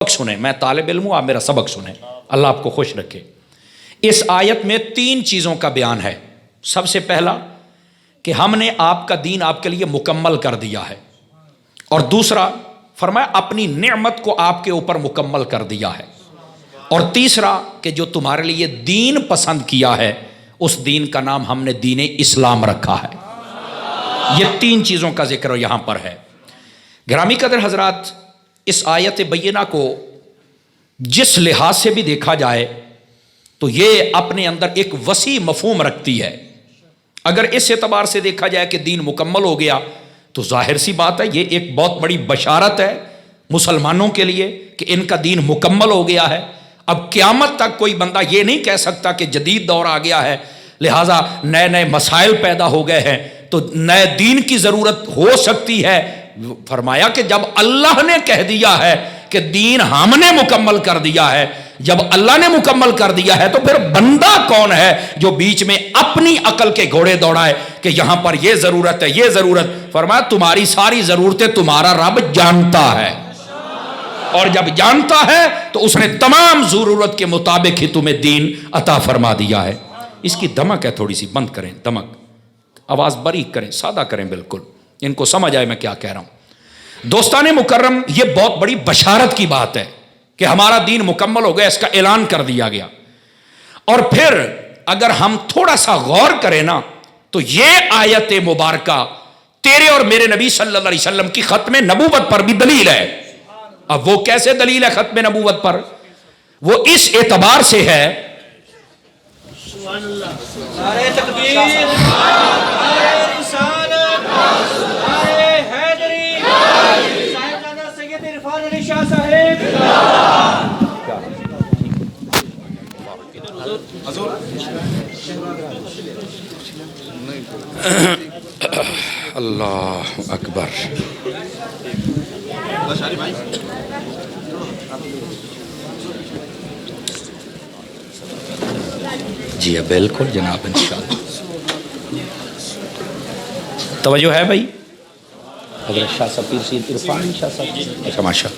سنیں، میں طالب علم ہوں، آپ میرا سبق سنیں، اللہ آپ کو خوش رکھے۔ اس آیت میں 3 چیزوں کا بیان ہے۔ سب سے پہلا کہ ہم نے آپ کا دین آپ کے لیے مکمل کر دیا ہے، اور دوسرا فرمایا اپنی نعمت کو آپ کے اوپر مکمل کر دیا ہے، اور تیسرا کہ جو تمہارے لیے دین پسند کیا ہے اس دین کا نام ہم نے دین اسلام رکھا ہے۔ یہ 3 چیزوں کا ذکر یہاں پر ہے۔ گرامی قدر حضرات، اس آیت بینہ کو جس لحاظ سے بھی دیکھا جائے تو یہ اپنے اندر ایک وسیع مفہوم رکھتی ہے۔ اگر اس اعتبار سے دیکھا جائے کہ دین مکمل ہو گیا تو ظاہر سی بات ہے یہ ایک بہت بڑی بشارت ہے مسلمانوں کے لیے کہ ان کا دین مکمل ہو گیا ہے۔ اب قیامت تک کوئی بندہ یہ نہیں کہہ سکتا کہ جدید دور آ گیا ہے، لہٰذا نئے نئے مسائل پیدا ہو گئے ہیں تو نئے دین کی ضرورت ہو سکتی ہے۔ فرمایا کہ جب اللہ نے کہہ دیا ہے کہ دین ہم نے مکمل کر دیا ہے، جب اللہ نے مکمل کر دیا ہے تو پھر بندہ کون ہے جو بیچ میں اپنی عقل کے گھوڑے دوڑائے کہ یہاں پر یہ ضرورت ہے، یہ ضرورت۔ فرمایا تمہاری ساری ضرورتیں تمہارا رب جانتا ہے، اور جب جانتا ہے تو اس نے تمام ضرورت کے مطابق ہی تمہیں دین عطا فرما دیا ہے۔ اس کی دمک ہے، تھوڑی سی بند کریں، دمک، آواز باریک کریں، سادہ کریں، بالکل ان کو سمجھ آئے میں کیا کہہ رہا ہوں۔ دوستان مکرم، یہ بہت بڑی بشارت کی بات ہے کہ ہمارا دین مکمل ہو گیا، اس کا اعلان کر دیا گیا۔ اور پھر اگر ہم تھوڑا سا غور کریں نا تو یہ آیت مبارکہ تیرے اور میرے نبی صلی اللہ علیہ وسلم کی ختم نبوت پر بھی دلیل ہے۔ اب وہ کیسے دلیل ہے ختم نبوت پر؟ وہ اس اعتبار سے ہے، نعرہ تکبیر، نعرہ رسالت، نعرہ حیدری، صاحبزادہ سید عرفان علی شاہ صاحب۔ اللہ اکبر۔ جی بالکل جناب، انشاءاللہ توجہ ہے بھائی۔ حضرت شاہ صاحب پیر سید عرفان شاہ صاحب، اچھا ماشاء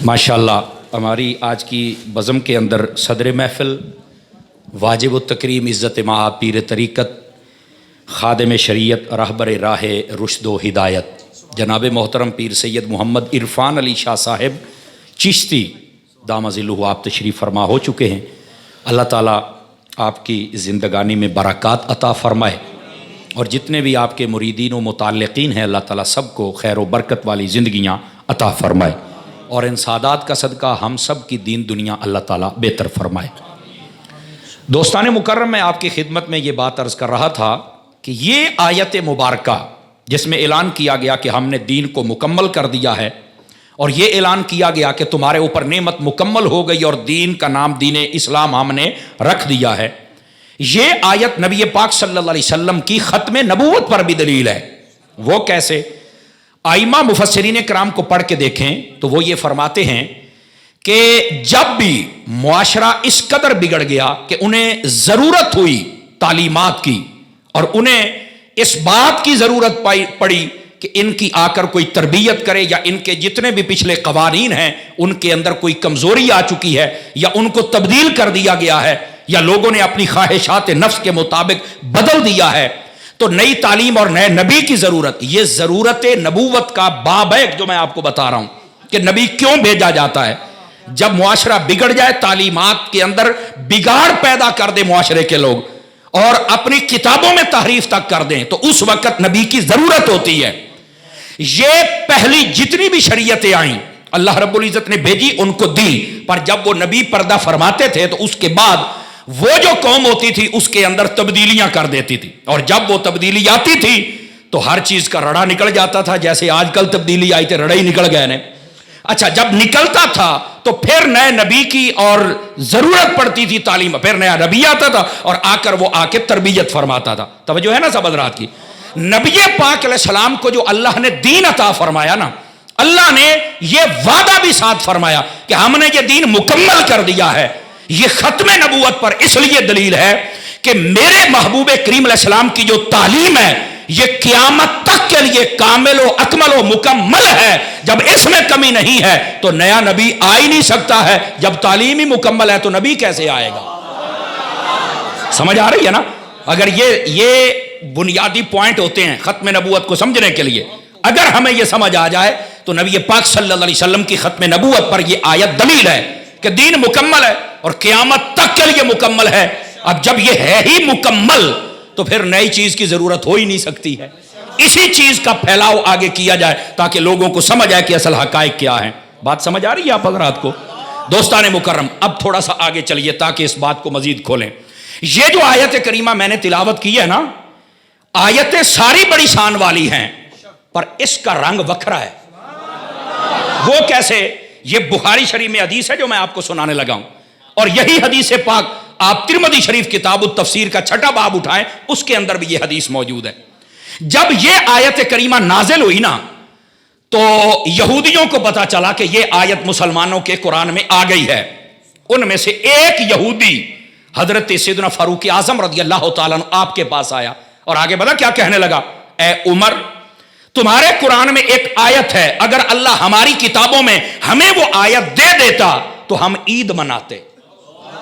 ماشاء اللہ۔ ہماری آج کی بزم کے اندر صدر محفل، واجب التکریم عزت مآب پیر طریقت، خادم شریعت، راہبر راہ رشد و ہدایت، جناب محترم پیر سید محمد عرفان علی شاہ صاحب چشتی دامہ ظلہ آپ تشریف فرما ہو چکے ہیں۔ اللہ تعالیٰ آپ کی زندگانی میں برکات عطا فرمائے، اور جتنے بھی آپ کے مریدین و متعلقین ہیں اللہ تعالیٰ سب کو خیر و برکت والی زندگیاں عطا فرمائے، اور ان سعادات کا صدقہ ہم سب کی دین دنیا اللہ تعالیٰ بہتر فرمائے۔ دوستان مکرم، میں آپ کی خدمت میں یہ بات عرض کر رہا تھا کہ یہ آیت مبارکہ جس میں اعلان کیا گیا کہ ہم نے دین کو مکمل کر دیا ہے، اور یہ اعلان کیا گیا کہ تمہارے اوپر نعمت مکمل ہو گئی اور دین کا نام دین اسلام ہم نے رکھ دیا ہے، یہ آیت نبی پاک صلی اللہ علیہ وسلم کی ختم نبوت پر بھی دلیل ہے۔ وہ کیسے؟ ائمہ مفسرین کرام کو پڑھ کے دیکھیں تو وہ یہ فرماتے ہیں کہ جب بھی معاشرہ اس قدر بگڑ گیا کہ انہیں ضرورت ہوئی تعلیمات کی، اور انہیں اس بات کی ضرورت پڑی کہ ان کی آ کر کوئی تربیت کرے، یا ان کے جتنے بھی پچھلے قوانین ہیں ان کے اندر کوئی کمزوری آ چکی ہے، یا ان کو تبدیل کر دیا گیا ہے، یا لوگوں نے اپنی خواہشات نفس کے مطابق بدل دیا ہے، تو نئی تعلیم اور نئے نبی کی ضرورت۔ یہ ضرورت نبوت کا باب ہے جو میں آپ کو بتا رہا ہوں کہ نبی کیوں بھیجا جاتا ہے۔ جب معاشرہ بگڑ جائے، تعلیمات کے اندر بگاڑ پیدا کر دے معاشرے کے لوگ، اور اپنی کتابوں میں تحریف تک کر دیں، تو اس وقت نبی کی ضرورت ہوتی ہے۔ یہ پہلی جتنی بھی شریعتیں آئیں اللہ رب العزت نے بھیجی، ان کو دی، پر جب وہ نبی پردہ فرماتے تھے تو اس کے بعد وہ جو قوم ہوتی تھی اس کے اندر تبدیلیاں کر دیتی تھی، اور جب وہ تبدیلی آتی تھی تو ہر چیز کا رڑا نکل جاتا تھا، جیسے آج کل تبدیلی آئی تھی رڑا ہی نکل گئے نے۔ اچھا، جب نکلتا تھا تو پھر نئے نبی کی اور ضرورت پڑتی تھی تعلیم، پھر نیا نبی آتا تھا اور آ کر وہ آ کے تربیت فرماتا تھا۔ توجہ ہے نا سب حضرات کی؟ نبی پاک علیہ السلام کو جو اللہ نے دین عطا فرمایا نا، اللہ نے یہ وعدہ بھی ساتھ فرمایا کہ ہم نے یہ دین مکمل کر دیا ہے۔ یہ ختم نبوت پر اس لیے دلیل ہے کہ میرے محبوب کریم علیہ السلام کی جو تعلیم ہے یہ قیامت تک کے لیے کامل و اکمل و مکمل ہے. جب اس میں کمی نہیں ہے تو نیا نبی آ ہی نہیں سکتا ہے. جب تعلیم ہی مکمل ہے تو نبی کیسے آئے گا؟ سمجھ آ رہی ہے نا؟ اگر یہ بنیادی پوائنٹ ہوتے ہیں ختم نبوت کو سمجھنے کے لیے. اگر ہمیں یہ سمجھ آ جائے تو نبی پاک صلی اللہ علیہ وسلم کی ختم نبوت پر یہ آیت دلیل ہے کہ دین مکمل ہے اور قیامت تک کے لیے مکمل ہے. اب جب یہ ہے ہی مکمل تو پھر نئی چیز کی ضرورت ہو ہی نہیں سکتی ہے. اسی چیز کا پھیلاؤ آگے کیا جائے تاکہ لوگوں کو سمجھ آئے کہ اصل حقائق کیا ہیں. بات سمجھ آ رہی ہے آپ حضرات کو؟ دوستان مکرم، اب تھوڑا سا آگے چلیے تاکہ اس بات کو مزید کھولیں. یہ جو آیت کریمہ میں نے تلاوت کی ہے نا، آیتیں ساری بڑی شان والی ہیں پر اس کا رنگ وکھرا ہے. وہ کیسے؟ یہ بخاری شریف میں حدیث ہے جو میں آپ کو سنانے لگا ہوں، اور یہی حدیث پاک آپ ترمذی شریف کتاب التفسیر کا 6 باب اٹھائیں، اس کے اندر بھی یہ حدیث موجود ہے. جب یہ آیت کریمہ نازل ہوئی نا تو یہودیوں کو پتا چلا کہ یہ آیت مسلمانوں کے قرآن میں آ گئی ہے. ان میں سے ایک یہودی حضرت سیدنا فاروق اعظم رضی اللہ تعالیٰ عنہ آپ کے پاس آیا اور آگے بتا کیا کہنے لگا؟ اے عمر، تمہارے قرآن میں ایک آیت ہے، اگر اللہ ہماری کتابوں میں ہمیں وہ آیت دے دیتا تو ہم عید مناتے.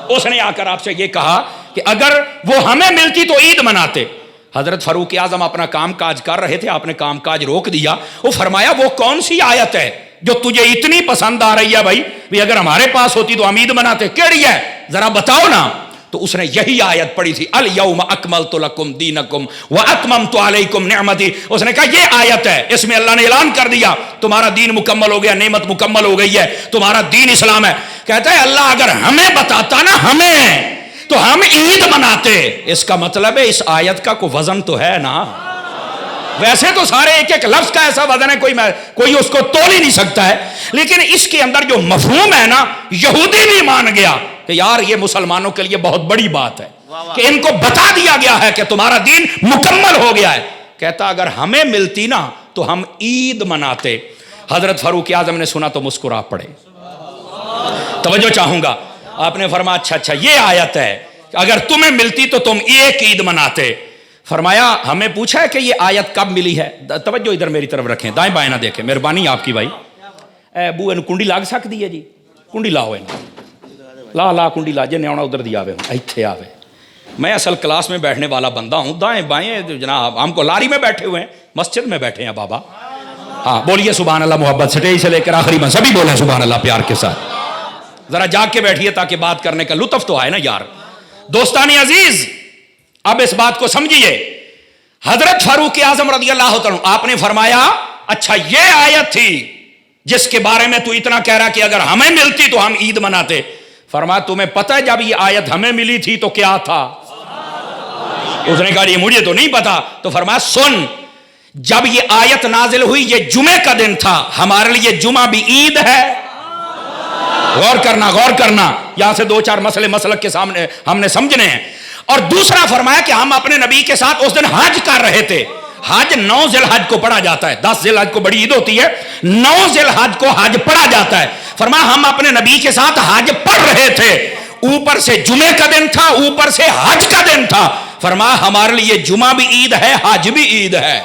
اس نے آ کر آپ سے یہ کہا کہ اگر وہ ہمیں ملتی تو عید مناتے. حضرت فاروق اعظم اپنا کام کاج کر رہے تھے، آپ نے کام کاج روک دیا. وہ فرمایا وہ کون سی آیت ہے جو تجھے اتنی پسند آ رہی ہے بھائی اگر ہمارے پاس ہوتی تو ہم عید مناتے؟ کیڑی ہے ذرا بتاؤ نا. تو اس نے یہی آیت پڑھی تھی، الیوم اکملت لکم دینکم واتممت علیکم نعمتی. اس نے کہا یہ آیت ہے، اس میں اللہ نے اعلان کر دیا تمہارا دین مکمل ہو گیا، نعمت مکمل ہو گئی ہے، تمہارا دین اسلام ہے. کہتا ہے اللہ اگر ہمیں بتاتا نا ہمیں تو ہم عید مناتے. اس کا مطلب ہے اس آیت کا کوئی وزن تو ہے نا. ویسے تو سارے ایک ایک لفظ کا ایسا وزن ہے کوئی اس کو تول ہی نہیں سکتا ہے، لیکن اس کے اندر جو مفہوم ہے نا یہودی بھی مان گیا کہ یار یہ مسلمانوں کے لیے بہت بڑی بات ہے کہ ان کو بتا دیا گیا ہے کہ تمہارا دین مکمل ہو گیا ہے. کہتا اگر ہمیں ملتی نا تو ہم عید مناتے. حضرت فاروق اعظم نے سنا تو مسکرا پڑے. توجہ چاہوں گا. آپ نے فرمایا اچھا یہ آیت ہے اگر تمہیں ملتی تو تم ایک عید مناتے. فرمایا ہمیں پوچھا ہے کہ یہ آیت کب ملی ہے؟ توجہ ادھر میری طرف رکھیں، دائیں بائیں نہ دیکھیں، مہربانی آپ کی بھائی. اے بو ان کنڈی لاگ سکتی ہے جی؟ کنڈی لاؤ لا کنڈی لا جے نیاؤنا ادھر دی آوے ایتھے آوے. میں اصل کلاس میں بیٹھنے والا بندہ ہوں، دائیں بائیں جناب ہم کو لاری میں بیٹھے ہوئے ہیں، مسجد میں بیٹھے ہیں بابا. ہاں بولیے سبحان اللہ محبت سے، سے لے کر آخری میں سبھی بولیں سبحان اللہ پیار کے ساتھ. ذرا جاگ کے بیٹھیے تاکہ بات کرنے کا لطف تو آئے نا یار. دوستانی عزیز اب اس بات کو سمجھیے. حضرت فاروق اعظم رضی اللہ عنہ آپ نے فرمایا اچھا یہ آیت تھی جس کے بارے میں تو اتنا کہہ رہا کہ اگر ہمیں ملتی تو ہم عید مناتے. فرمایا تمہیں پتہ ہے جب یہ آیت ہمیں ملی تھی تو کیا تھا؟ اس نے کہا یہ مجھے تو نہیں پتا. تو فرمایا سن، جب یہ آیت نازل ہوئی یہ جمعے کا دن تھا، ہمارے لیے جمعہ بھی عید ہے. غور کرنا یہاں سے 2-4 مسئلے مسلک کے سامنے ہم نے سمجھنے ہیں. اور دوسرا فرمایا کہ ہم اپنے نبی کے ساتھ اس دن حج کر رہے تھے. حج 9 ذی الحج کو پڑھا جاتا ہے، 10 ذی الحج کو بڑی عید ہوتی ہے، 9 ذی الحج کو حج پڑھا جاتا ہے. فرمایا ہم اپنے نبی کے ساتھ حج پڑھ رہے تھے، اوپر سے جمعے کا دن تھا، اوپر سے حج کا دن تھا. فرمایا ہمارے لیے جمعہ بھی عید ہے، حج بھی عید ہے.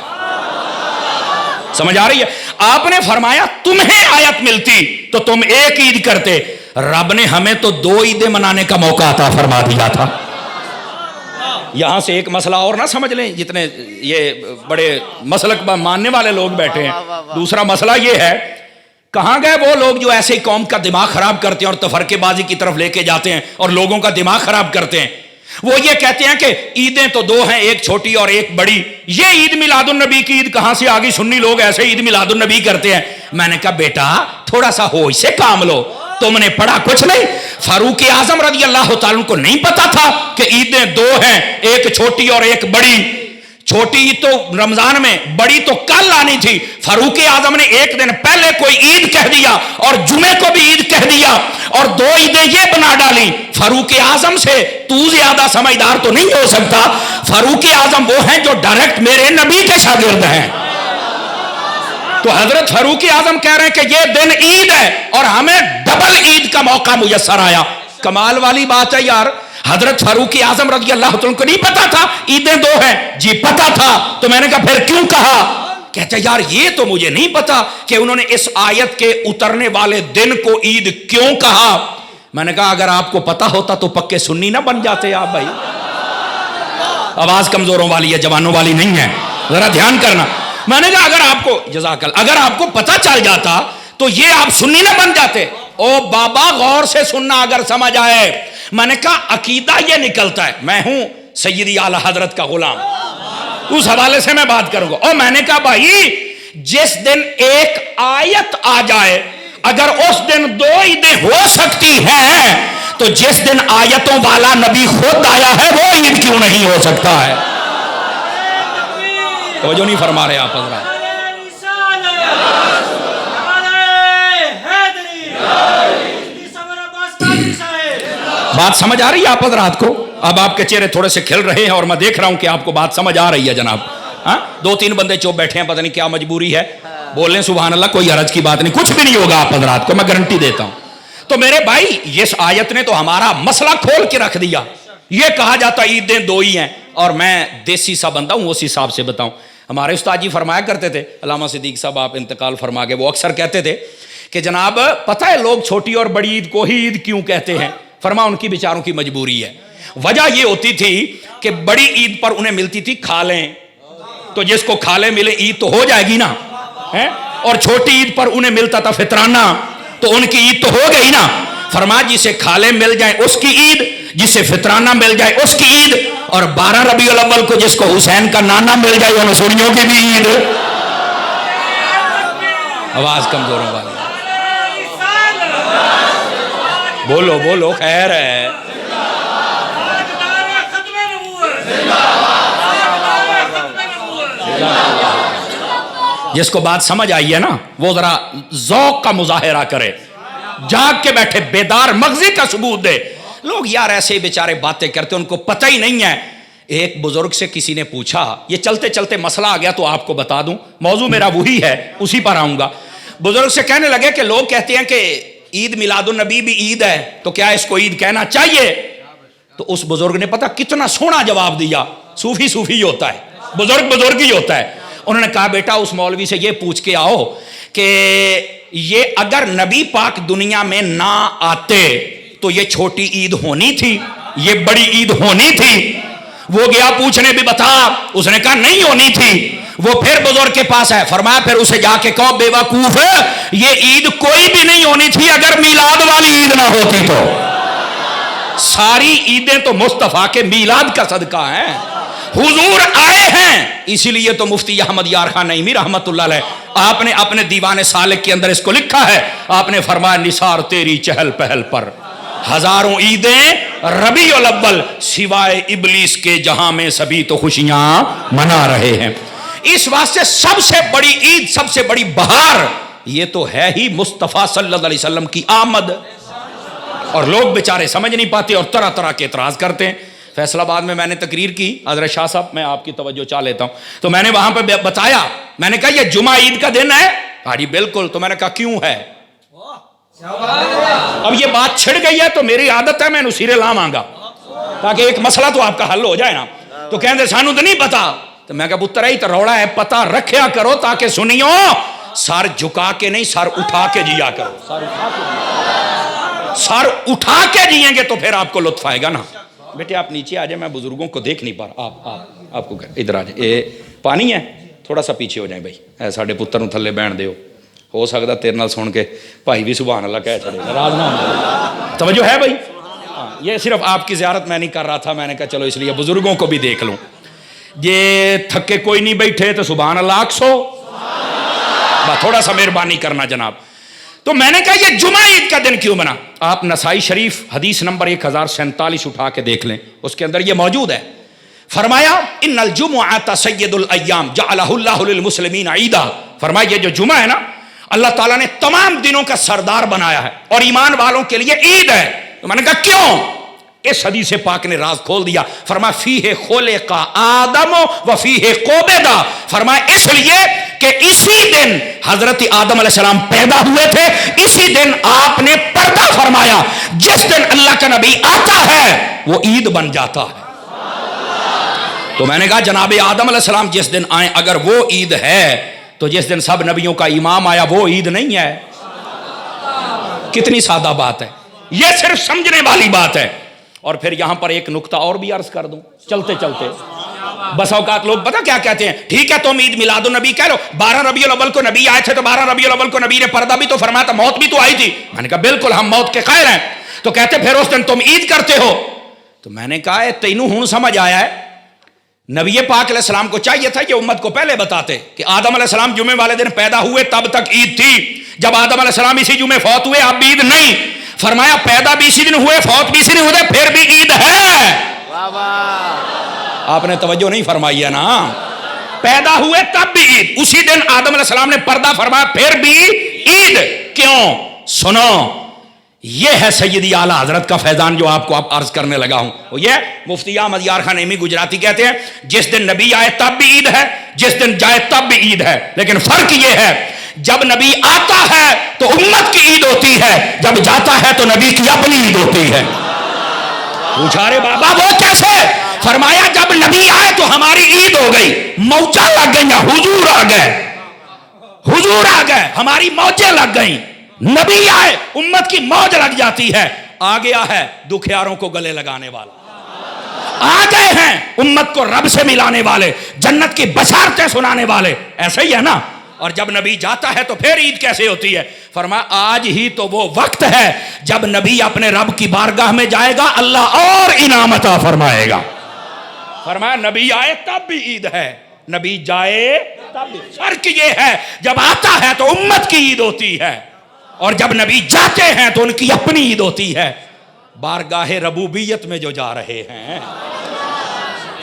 سمجھ آ رہی ہے؟ آپ نے فرمایا تمہیں آیت ملتی تو تم ایک عید کرتے. رب نے ہمیں تو 2 عیدیں منانے کا موقع عطا فرما دیا تھا. یہاں سے ایک مسئلہ اور نہ سمجھ لیں جتنے یہ بڑے مسلک ماننے والے لوگ بیٹھے ہیں. دوسرا مسئلہ یہ ہے کہاں گئے وہ لوگ جو ایسے قوم کا دماغ خراب کرتے ہیں اور تفرقے بازی کی طرف لے کے جاتے ہیں اور لوگوں کا دماغ خراب کرتے ہیں. وہ یہ کہتے ہیں کہ عیدیں تو 2 ہیں، ایک چھوٹی اور ایک بڑی. یہ عید میلاد النبی کی عید کہاں سے آگئی؟ سنی لوگ ایسے عید میلاد النبی کرتے ہیں. میں نے کہا بیٹا تھوڑا سا ہوش سے کام لو، تم نے پڑھا کچھ نہیں. فاروق اعظم رضی اللہ تعالیٰ کو نہیں پتا تھا کہ عیدیں 2 ہیں، ایک چھوٹی اور ایک بڑی. چھوٹی عید تو رمضان میں، بڑی تو کل آنی تھی. فاروق اعظم نے ایک دن پہلے کوئی عید کہہ دیا اور جمعے کو بھی عید کہہ دیا اور 2 عیدیں یہ بنا ڈالی. فاروق اعظم سے تو زیادہ سمجھدار تو نہیں ہو سکتا. فاروق اعظم وہ ہیں جو ڈائریکٹ میرے نبی کے شاگرد ہیں. تو حضرت فاروق اعظم کہہ رہے ہیں کہ یہ دن عید ہے اور ہمیں ڈبل عید کا موقع میسر آیا. کمال والی بات ہے یار. حضرت فاروق اعظم رضی اللہ عنہ کو نہیں پتا تھا عیدیں دو ہیں؟ جی پتا تھا. تو میں نے کہا پھر کیوں کہا؟ کہتے یار یہ تو مجھے نہیں پتا کہ انہوں نے اس آیت کے اترنے والے دن کو عید کیوں کہا. میں نے کہا اگر آپ کو پتا ہوتا تو پکے سنی نہ بن جاتے آپ بھائی. آواز کمزوروں والی ہے، جوانوں والی نہیں ہے، ذرا دھیان کرنا. میں نے کہا اگر آپ کو جزاک اللہ اگر آپ کو پتا چل جاتا تو یہ آپ سنی نہ بن جاتے. او بابا غور سے سننا اگر سمجھ آئے. میں نے کہا عقیدہ یہ نکلتا ہے میں ہوں سیدی اعلی حضرت کا غلام، اس حوالے سے میں بات کروں گا. اور میں نے کہا بھائی جس دن ایک آیت آ جائے اگر اس دن دو عیدیں ہو سکتی ہیں تو جس دن آیتوں والا نبی خود آیا ہے وہ عید کیوں نہیں ہو سکتا ہے؟ توجہ نہیں فرما رہے آپ حضرات. بات سمجھ آ رہی ہے آپ حضرات کو؟ اب آپ کے چہرے تھوڑے سے کھل رہے ہیں اور میں دیکھ رہا ہوں کہ آپ کو بات سمجھ آ رہی ہے جناب. ہاں 2-3 بندے چوپ بیٹھے ہیں، پتہ نہیں کیا مجبوری ہے. بولیں سبحان اللہ، کوئی حرج کی بات نہیں، کچھ بھی نہیں ہوگا آپ حضرات کو، میں گارنٹی دیتا ہوں. تو میرے بھائی اس آیت نے تو ہمارا مسئلہ کھول کے رکھ دیا. یہ کہا جاتا عیدیں دو ہی ہیں اور میں دیسی سا بندہ ہوں اس حساب سے بتاؤں. ہمارے استاد جی فرمایا کرتے تھے، علامہ صدیق صاحب آپ انتقال فرما گئے، وہ اکثر کہتے تھے کہ جناب پتہ ہے لوگ چھوٹی اور بڑی عید کو ہی عید کیوں کہتے ہیں؟ فرما ان کی بیچاروں کی مجبوری ہے. وجہ یہ ہوتی تھی کہ بڑی عید پر انہیں ملتی تھی کھالیں، تو جس کو کھالیں ملے عید تو ہو جائے گی نا. اور چھوٹی عید پر انہیں ملتا تھا فطرانہ، تو ان کی عید تو ہو گئی نا. فرما جسے کھالیں مل جائیں اس کی عید، جسے فطرانہ مل جائے اس کی عید، اور 12 ربیع الاول کو جس کو حسین کا نانا مل جائے ان سنیوں کی بھی عید. آواز کمزوروں والی، بولو بولو خیر ہے. جس کو بات سمجھ آئی ہے نا وہ ذرا ذوق کا مظاہرہ کرے، جاگ کے بیٹھے، بیدار مغزی کا ثبوت دے. لوگ یار ایسے بیچارے باتیں کرتے ان کو پتہ ہی نہیں ہے. ایک بزرگ سے کسی نے پوچھا، یہ چلتے چلتے مسئلہ آ گیا تو آپ کو بتا دوں، موضوع میرا وہی ہے اسی پر آؤں گا. بزرگ سے کہنے لگے کہ لوگ کہتے ہیں کہ عید میلاد النبی بھی عید ہے، تو کیا اس کو عید کہنا چاہیے؟ تو اس بزرگ نے پتہ کتنا سونا جواب دیا. صوفی صوفی ہی ہوتا ہے، بزرگ بزرگ ہی ہوتا ہے. انہوں نے کہا بیٹا اس مولوی سے یہ پوچھ کے آؤ کہ یہ اگر نبی پاک دنیا میں نہ آتے تو یہ چھوٹی عید ہونی تھی، یہ بڑی عید ہونی تھی؟ وہ گیا پوچھنے بھی بتا، اس نے کہا نہیں ہونی تھی. وہ پھر بزرگ کے پاس ہے، فرمایا پھر اسے جا کے کہو بے وقوف یہ عید کوئی بھی نہیں ہونی تھی اگر میلاد والی عید نہ ہوتی تو. ساری عیدیں تو مصطفیٰ کے میلاد کا صدقہ ہیں، حضور آئے ہیں. اسی لیے تو مفتی احمد یار خان نعیمی رحمت اللہ علیہ آپ نے اپنے دیوان سالک کے اندر اس کو لکھا ہے. آپ نے فرمایا نثار تیری چہل پہل پر ہزاروں عیدیں ربیع الاول سوائے ابلیس کے جہاں میں سبھی تو خوشیاں منا رہے ہیں. اس واسطے سب سے بڑی عید، سب سے بڑی بہار یہ تو ہے ہی مصطفیٰ صلی اللہ علیہ وسلم کی آمد. اور لوگ بیچارے سمجھ نہیں پاتے اور طرح طرح کے اعتراض کرتے ہیں. فیصل آباد میں میں نے تقریر کی، حضرت شاہ صاحب میں آپ کی توجہ چاہ لیتا ہوں، تو میں نے وہاں پہ بتایا، میں نے کہا یہ جمعہ عید کا دن ہے؟ ہاں جی بالکل. تو میں نے کہا کیوں ہے؟ اب یہ بات چھڑ گئی ہے تو میری عادت ہے میں نصیرے لا مانگا تاکہ ایک مسئلہ تو آپ کا حل ہو جائے نا. تو کہیں دے سانو تو نہیں پتا. تو میں کہا پتر ہی تو روڑا ہے، پتہ رکھیا کرو تاکہ سنیو سر جھکا کے نہیں سر اٹھا کے جیا کرو. سر اٹھا کے جیئیں گے تو پھر آپ کو لطف آئے گا نا. بیٹے آپ نیچے آ جائیں، میں بزرگوں کو دیکھ نہیں پا رہا. آپ کو ادھر آ جائیں. پانی ہے تھوڑا سا پیچھے ہو جائیں بھائی، اے ساڈے پتر نوں تھلے بہن دیو. ہو سکتا تیرے نال سن کے بھائی بھی سبحان اللہ کہہ چھڑے، ناراض نہ ہونا. توجہ ہے بھائی؟ یہ صرف آپ کی زیارت میں نہیں کر رہا تھا، میں نے کہا چلو اس لیے بزرگوں کو بھی دیکھ لوں. یہ تھکے کوئی نہیں بیٹھے تو سبحان اللہ آکسو، تھوڑا سا مہربانی کرنا جناب. تو میں نے کہا یہ جمعہ عید کا دن کیوں بنا؟ آپ نسائی شریف حدیث نمبر 1047 اٹھا کے دیکھ لیں، اس کے اندر یہ موجود ہے. فرمایا ان الجمعۃ سید الایام جعلہ اللہ للمسلمین عیدا. فرمایا یہ جو جمعہ ہے نا اللہ تعالیٰ نے تمام دنوں کا سردار بنایا ہے اور ایمان والوں کے لیے عید ہے. تو میں نے کہا کیوں؟ اس حدیث پاک نے راز کھول دیا. فرمایا فیہ خلق آدم و فیہ قبض. فرمایا اس لیے کہ اسی دن حضرت آدم علیہ السلام پیدا ہوئے تھے, اسی دن آپ نے پردہ فرمایا. جس دن اللہ کا نبی آتا ہے وہ عید بن جاتا ہے. تو میں نے کہا جناب آدم علیہ السلام جس دن آئیں اگر وہ عید ہے تو جس دن سب نبیوں کا امام آیا وہ عید نہیں ہے. کتنی سادہ بات ہے, یہ صرف سمجھنے والی بات ہے. اور پھر یہاں پر ایک نقطہ اور بھی عرض کر دوں چلتے چلتے. بس اوقات لوگ پتہ کیا کہتے ہیں, ٹھیک ہے تم عید میلاد النبی کہہ لو, 12 ربیع الاول کو نبی آئے تھے تو 12 ربیع الاول کو نبی نے پردہ بھی تو فرمایا تھا, موت بھی تو آئی تھی. میں نے کہا بالکل ہم موت کے قائل ہیں. تو کہتے پھر اس دن تم عید کرتے ہو. تو میں نے کہا تینوں ہوں سمجھ آیا ہے, نبی پاک علیہ السلام کو چاہیے تھا یہ امت کو پہلے بتاتے کہ آدم علیہ السلام جمعے والے دن پیدا ہوئے تب تک عید تھی. جب آدم علیہ السلام اسی جمعے فوت ہوئے اب عید نہیں. فرمایا پیدا بھی اسی دن ہوئے فوت بھی اسی دن ہوئے پھر بھی عید ہے. آپ نے توجہ نہیں فرمائی ہے نا, پیدا ہوئے تب بھی عید, اسی دن آدم علیہ السلام نے پردہ فرمایا پھر بھی عید. کیوں؟ سنو, یہ ہے سیدی اعلیٰ حضرت کا فیضان جو آپ کو اب عرض کرنے لگا ہوں. وہ یہ مفتی احمد یار خان نعیمی گجراتی کہتے ہیں جس دن نبی آئے تب بھی عید ہے, جس دن جائے تب بھی عید ہے. لیکن فرق یہ ہے جب نبی آتا ہے تو امت کی عید ہوتی ہے, جب جاتا ہے تو نبی کی اپنی عید ہوتی ہے. پوچھا رے بابا وہ کیسے؟ فرمایا جب نبی آئے تو ہماری عید ہو گئی, موجیں لگ گئی, حضور آ گئے, حضور آ گئے, ہماری موجیں لگ گئیں. نبی آئے امت کی موج لگ جاتی ہے. آ گیا ہے دکھیاروں کو گلے لگانے والا, آ گئے ہیں امت کو رب سے ملانے والے, جنت کی بشارتیں سنانے والے. ایسا ہی ہے نا. اور جب نبی جاتا ہے تو پھر عید کیسے ہوتی ہے؟ فرمایا آج ہی تو وہ وقت ہے جب نبی اپنے رب کی بارگاہ میں جائے گا, اللہ اور انعام عطا فرمائے گا. فرمایا نبی آئے تب بھی عید ہے, نبی جائے تب بھی. فرق یہ ہے جب آتا ہے تو امت کی عید ہوتی ہے اور جب نبی جاتے ہیں تو ان کی اپنی عید ہوتی ہے. بارگاہ ربوبیت میں جو جا رہے ہیں.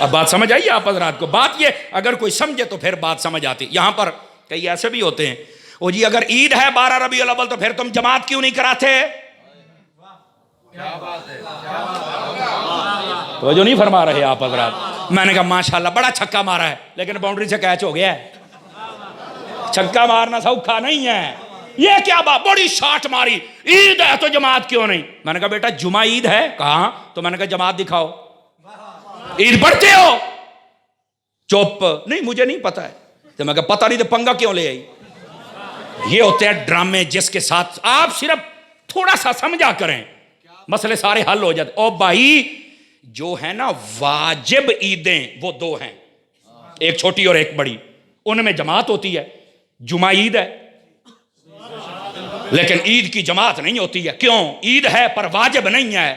اب بات سمجھ آئی آپ حضرات کو؟ بات یہ اگر کوئی سمجھے تو پھر بات سمجھ آتی. یہاں پر کئی ایسے بھی ہوتے ہیں, او جی اگر عید ہے 12 ربیع الاول تو پھر تم جماعت کیوں نہیں کراتے؟ تو جو نہیں فرما رہے آپ حضرات. میں نے کہا ماشاءاللہ بڑا چھکا مارا ہے, لیکن باؤنڈری سے کیچ ہو گیا ہے. چھکا مارنا سوکھا نہیں ہے. یہ کیا بات, بڑی شاٹ ماری, عید ہے تو جماعت کیوں نہیں؟ میں نے کہا بیٹا جمعہ عید ہے. کہاں؟ تو میں نے کہا جماعت دکھاؤ. عید پڑھتے ہو؟ چپ نہیں مجھے نہیں پتا ہے. تو میں کہا پتہ نہیں تو پنگا کیوں لے آئی؟ یہ ہوتے ہیں ڈرامے جس کے ساتھ آپ صرف تھوڑا سا سمجھا کریں مسئلے سارے حل ہو جاتے. او بھائی جو ہے نا واجب عیدیں وہ 2 ہیں, ایک چھوٹی اور ایک بڑی, ان میں جماعت ہوتی ہے. جمعہ عید ہے لیکن عید کی جماعت نہیں ہوتی ہے. کیوں؟ عید ہے پر واجب نہیں ہے.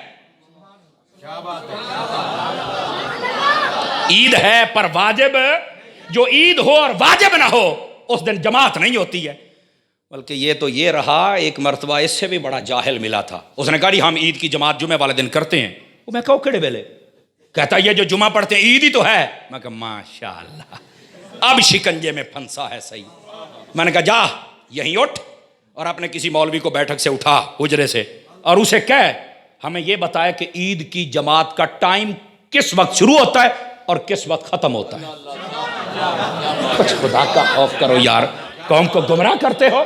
عید ہے پر واجب, جو عید ہو اور واجب نہ ہو اس دن جماعت نہیں ہوتی ہے. بلکہ یہ تو یہ رہا, ایک مرتبہ اس سے بھی بڑا جاہل ملا تھا. اس نے کہا ہم عید کی جماعت جمعے والے دن کرتے ہیں. وہ میں کہا کڑے بیلے, کہتا یہ جو جمعہ پڑھتے ہیں عید ہی تو ہے. میں کہا ماشاءاللہ اب شکنجے میں پھنسا ہے صحیح. میں نے کہا جا یہیں اٹھ اور اپنے کسی مولوی کو بیٹھک سے اٹھا حجرے سے, اور اسے کہہ ہمیں یہ بتایا کہ عید کی جماعت کا ٹائم کس وقت شروع ہوتا ہے اور کس وقت ختم ہوتا ہے. کچھ خدا کا خوف کرو یار, قوم کو گمراہ کرتے ہو.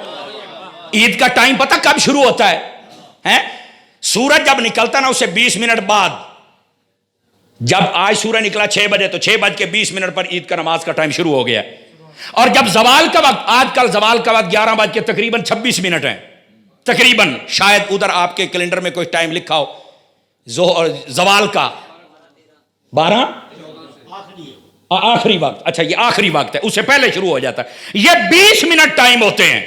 عید کا ٹائم پتہ کب شروع ہوتا ہے؟ سورج جب نکلتا نا اسے 20 منٹ بعد, جب آج سورج نکلا 6 بجے تو 6:20 پر عید کا نماز کا ٹائم شروع ہو گیا. اور جب زوال کا وقت, آج کل زوال کا وقت 11 تقریباً 26 منٹ ہیں تقریباً, شاید ادھر آپ کے کیلنڈر میں کوئی ٹائم لکھا ہو زوال کا 12 آخری وقت. اچھا یہ آخری وقت ہے, اس سے پہلے شروع ہو جاتا ہے. یہ 20 منٹ ٹائم ہوتے ہیں,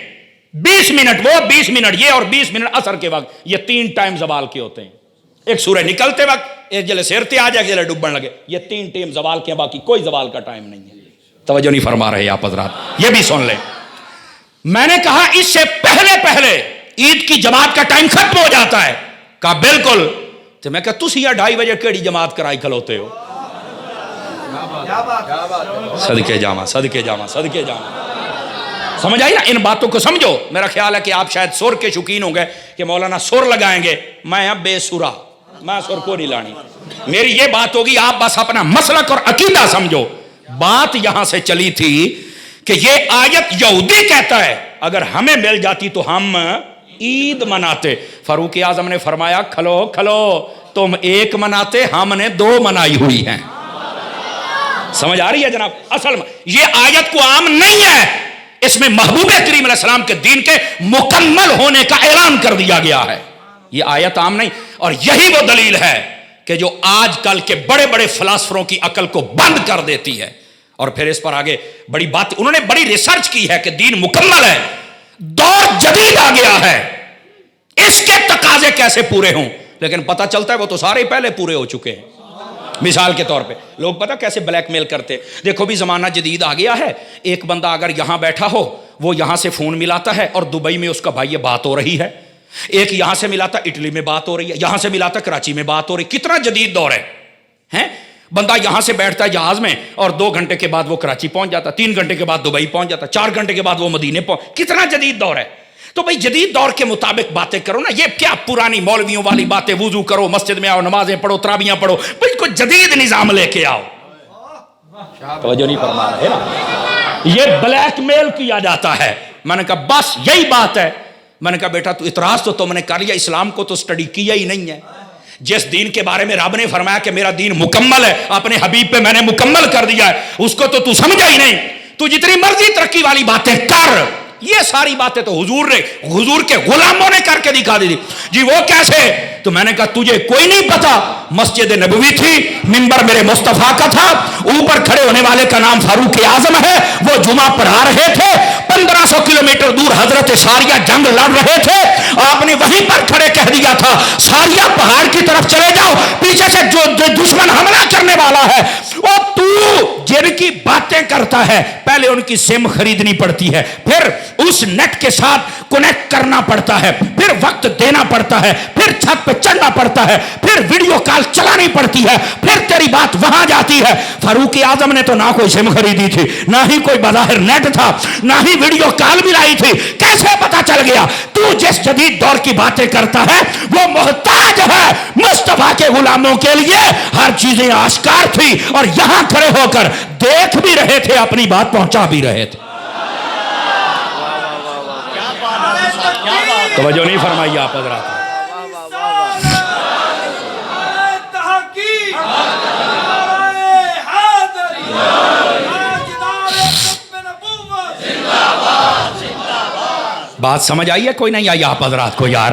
20 منٹ وہ 20 منٹ یہ اور 20 منٹ عصر کے وقت. یہ 3 ٹائم زوال کے ہوتے ہیں. ایک سورج نکلتے وقت, ایک جلے سیرتے آ جائے, جلے ڈوبنے لگے. یہ 3 ٹائم زوال کے, باقی کوئی زوال کا ٹائم نہیں ہے. توجہ نہیں فرما رہے آپ حضرات, یہ بھی سن لیں. میں نے کہا اس سے پہلے عید کی جماعت کا ٹائم ختم ہو جاتا ہے. کہا بالکل. تو میں کہا تسی 2:30 بجے کیڑی جماعت کرائی کھلوتے ہو؟ صدقے جاواں سمجھ آئی نا؟ ان باتوں کو سمجھو. میرا خیال ہے کہ آپ شاید سر کے شوقین ہوں گے کہ مولانا سر لگائیں گے. میں اب بے سرا, میں سر کو نہیں لانی. میری یہ بات ہوگی, آپ بس اپنا مسلک اور عقیدہ سمجھو. بات یہاں سے چلی تھی کہ یہ آیت یہودی کہتا ہے اگر ہمیں مل جاتی تو ہم عید مناتے. فاروق اعظم نے فرمایا کھلو کھلو, تم ایک مناتے, ہم نے 2 منائی ہوئی ہیں. سمجھ آ رہی ہے جناب؟ اصل یہ آیت کو عام نہیں ہے, اس میں محبوب کریم علیہ السلام کے دین کے مکمل ہونے کا اعلان کر دیا گیا ہے. یہ آیت عام نہیں. اور یہی وہ دلیل ہے کہ جو آج کل کے بڑے بڑے فلاسفروں کی عقل کو بند کر دیتی ہے. اور پھر اس پر آگے بڑی بات, انہوں نے بڑی ریسرچ کی ہے کہ دین مکمل ہے, دور جدید آ گیا ہے, اس کے تقاضے کیسے پورے ہوں. لیکن پتہ چلتا ہے وہ تو سارے پہلے پورے ہو چکے ہیں. مثال کے طور پہ لوگ پتہ کیسے بلیک میل کرتے, دیکھو بھی زمانہ جدید آ گیا ہے, ایک بندہ اگر یہاں بیٹھا ہو وہ یہاں سے فون ملاتا ہے اور دبئی میں اس کا بھائی یہ بات ہو رہی ہے, ایک یہاں سے ملاتا اٹلی میں بات ہو رہی ہے, یہاں سے ملاتا کراچی میں بات ہو رہی. کتنا جدید دور ہے. بندہ یہاں سے بیٹھتا ہے جہاز میں اور 2 گھنٹے کے بعد وہ کراچی پہنچ جاتا, 3 گھنٹے کے بعد دبئی پہنچ جاتا, 4 گھنٹے کے بعد وہ مدینے پہنچ. کتنا جدید دور ہے. تو بھئی جدید دور کے مطابق باتیں کرو نا, یہ کیا پرانی مولویوں والی باتیں, وضو کرو, مسجد میں آؤ, نمازیں پڑھو, تراویحاں پڑھو, بھئی کوئی جدید نظام لے کے آؤ. توجہ نہیں فرما رہے نا, یہ بلیک میل کیا جاتا ہے. میں نے کہا بس یہی بات ہے. میں نے کہا بیٹا تو اعتراض تو تم نے کر لیا, اسلام کو تو سٹڈی کیا ہی نہیں ہے. جس دین کے بارے میں رب نے فرمایا کہ میرا دین مکمل ہے, اپنے حبیب پہ میں نے مکمل کر دیا ہے, اس کو تو سمجھا ہی نہیں. تو جتنی مرضی ترقی والی باتیں کر, یہ ساری باتیں تو حضور کے غلاموں نے کر کے دکھا دی. جی وہ کیسے؟ تو میں نے کہا تجھے کوئی نہیں پتا, مسجد نبوی تھی, منبر میرے مصطفیٰ کا تھا, اوپر کھڑے ہونے والے کا نام فاروق اعظم ہے, وہ جمعہ پڑھا رہے تھے, 1500 کلومیٹر دور حضرت ساریہ جنگ لڑ رہے تھے, آپ نے وہیں پر کھڑے کہہ دیا تھا ساریہ پہاڑ کی طرف چلے جاؤ, پیچھے سے جو دشمن حملہ کرنے والا ہے. وہ تو جن کی باتیں کرتا ہے پہلے ان کی سم خریدنی پڑتی ہے, پھر اس نیٹ کے ساتھ کنیکٹ کرنا پڑتا ہے, پھر وقت دینا پڑتا ہے, پھر چھت پہ چڑھنا پڑتا ہے, پھر ویڈیو کال چلانی پڑتی ہے, پھر تیری بات وہاں جاتی ہے. فاروق اعظم نے تو نہ کوئی سم خریدی تھی, نہ ہی کوئی بظاہر نیٹ تھا, نہ ہی ویڈیو کال بھی لائی تھی. کیسے پتا چل گیا؟ تو جس جدید دور کی باتیں کرتا ہے وہ محتاج ہے مصطفیٰ کے غلاموں کے لیے. ہر چیزیں آشکار تھی اور یہاں کھڑے ہو کر دیکھ بھی رہے تھے, اپنی بات پہنچا بھی رہے تھے. توجہ نہیں فرمائی آپ حضرات؟ بات سمجھ آئی ہے کوئی نہیں آئی آپ حضرات کو؟ یار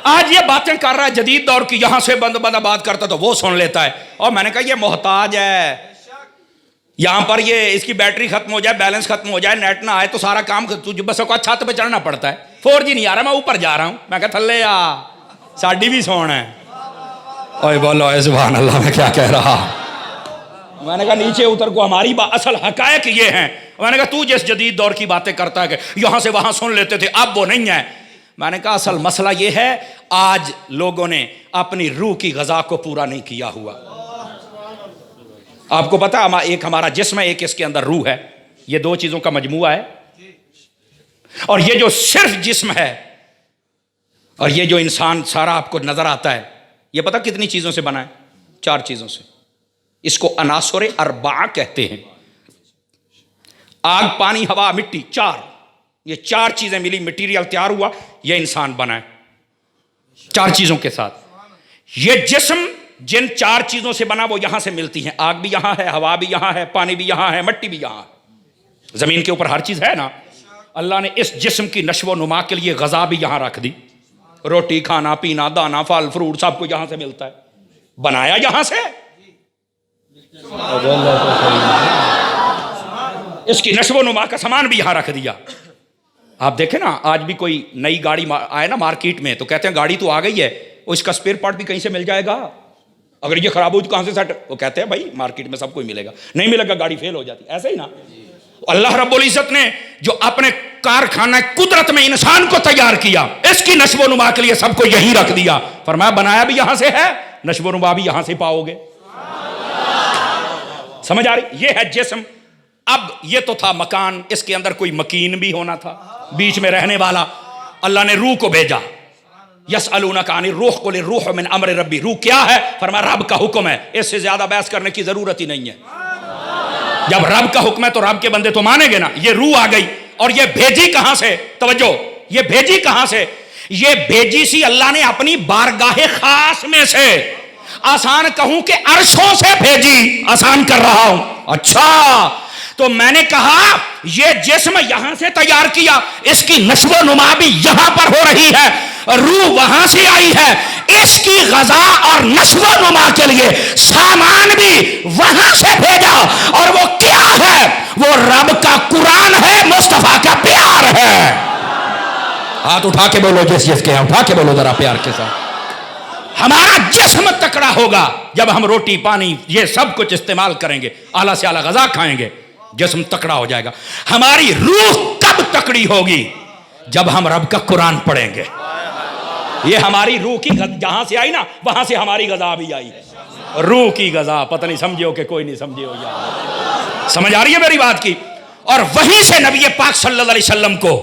آج یہ باتیں کر رہا ہے جدید دور کی, یہاں سے بند بات کرتا تو وہ سن لیتا ہے. اور میں نے کہا یہ محتاج ہے, یہاں پر یہ اس کی بیٹری ختم ہو جائے, بیلنس ختم ہو جائے, نیٹ نہ آئے تو سارا کام بس کو چھت پہ چڑھنا پڑتا ہے. 4G نہیں آ رہا, میں اوپر جا رہا ہوں. میں کہا تھلے آ, ساڈی بھی سون ہے. اوے بولو اے سبحان اللہ, میں کیا کہہ رہا. میں نے کہا نیچے اتر کو, ہماری اصل حقائق یہ ہیں. میں نے کہا تو جس جدید دور کی باتیں کرتا ہے کہ یہاں سے وہاں سن لیتے تھے, اب وہ نہیں ہے. میں نے کہا اصل مسئلہ یہ ہے آج لوگوں نے اپنی روح کی غذا کو پورا نہیں کیا ہوا. آپ کو پتا ایک ہمارا جسم ہے, ایک اس کے اندر روح ہے, یہ 2 چیزوں کا مجموعہ ہے. اور یہ جو صرف جسم ہے اور یہ جو انسان سارا آپ کو نظر آتا ہے, یہ پتا کتنی چیزوں سے بنا ہے؟ 4 چیزوں سے. اس کو عناصر اربعہ کہتے ہیں. آگ, پانی, ہوا, مٹی, 4. یہ 4 چیزیں ملی, مٹیریل تیار ہوا, یہ انسان بنا ہے 4 چیزوں کے ساتھ. یہ جسم جن 4 چیزوں سے بنا وہ یہاں سے ملتی ہیں. آگ بھی یہاں ہے, ہوا بھی یہاں ہے, پانی بھی یہاں ہے, مٹی بھی یہاں ہے. زمین کے اوپر ہر چیز ہے نا. اللہ نے اس جسم کی نشو و نما کے لیے غذا بھی یہاں رکھ دی. روٹی, کھانا پینا, دانا, پھل فروٹ سب کو یہاں سے ملتا ہے. بنایا یہاں سے, اس کی نشو و نما کا سامان بھی یہاں رکھ دیا. آپ دیکھیں نا, آج بھی کوئی نئی گاڑی آئے نا مارکیٹ میں تو کہتے ہیں گاڑی تو آ گئی ہے, اس کا سپیئر پارٹ بھی کہیں سے مل جائے گا. اگر یہ خراب ہو تو کہاں سے سیٹ؟ وہ کہتے ہیں بھائی مارکیٹ میں سب کو ملے گا, نہیں ملے گا گاڑی فیل ہو جاتی. ایسے ہی نا اللہ رب العزت نے جو اپنے کارخانہ قدرت میں انسان کو تیار کیا, اس کی نشو و نما کے لیے سب کو یہی رکھ دیا. فرمایا بنایا بھی یہاں سے ہے, نشو و نما بھی یہاں سے پاؤ گے. سمجھ آ رہی؟ یہ ہے جسم. اب یہ تو تھا مکان, اس کے اندر کوئی مکین بھی ہونا تھا, بیچ میں رہنے والا. اللہ نے روح کو بھیجا. یسألونک عن الروح قل الروح من امر ربی، روح کیا ہے؟ فرمایا رب کا حکم ہے، اس سے زیادہ بحث کرنے کی ضرورت ہی نہیں ہے۔ جب رب کا حکم ہے تو رب کے بندے تو مانیں گے نا۔ یہ روح آ گئی، اور یہ بھیجی کہاں سے؟ توجہ، یہ بھیجی کہاں سے؟ یہ بھیجی سی اللہ نے اپنی بارگاہ خاص میں سے، آسان کہوں کہ عرشوں سے بھیجی، آسان کر رہا ہوں۔ اچھا، تو میں نے کہا یہ جسم یہاں سے تیار کیا، اس کی نشو و نما بھی یہاں پر ہو رہی ہے، روح وہاں سے آئی ہے، اس کی غذا اور نشو و نما کے لیے سامان بھی وہاں سے بھیجا، اور وہ کیا ہے؟ وہ رب کا قرآن ہے، مصطفیٰ کا پیار ہے۔ ہاتھ اٹھا کے بولو، جس کے اٹھا کے بولو ذرا پیار کے ساتھ۔ ہمارا جسم تکڑا ہوگا جب ہم روٹی پانی یہ سب کچھ استعمال کریں گے، اعلیٰ سے اعلیٰ غذا کھائیں گے، جسم تکڑا ہو جائے گا۔ ہماری روح کب تکڑی ہوگی؟ جب ہم رب کا قرآن پڑھیں گے۔ یہ ہماری روح کی جہاں سے آئی نا، وہاں سے ہماری غذا بھی آئی ہے، روح کی غذا۔ پتہ نہیں سمجھے ہو کہ کوئی نہیں سمجھے ہو، یا سمجھ آ رہی ہے میری بات کی؟ اور وہیں سے نبی پاک صلی اللہ علیہ وسلم کو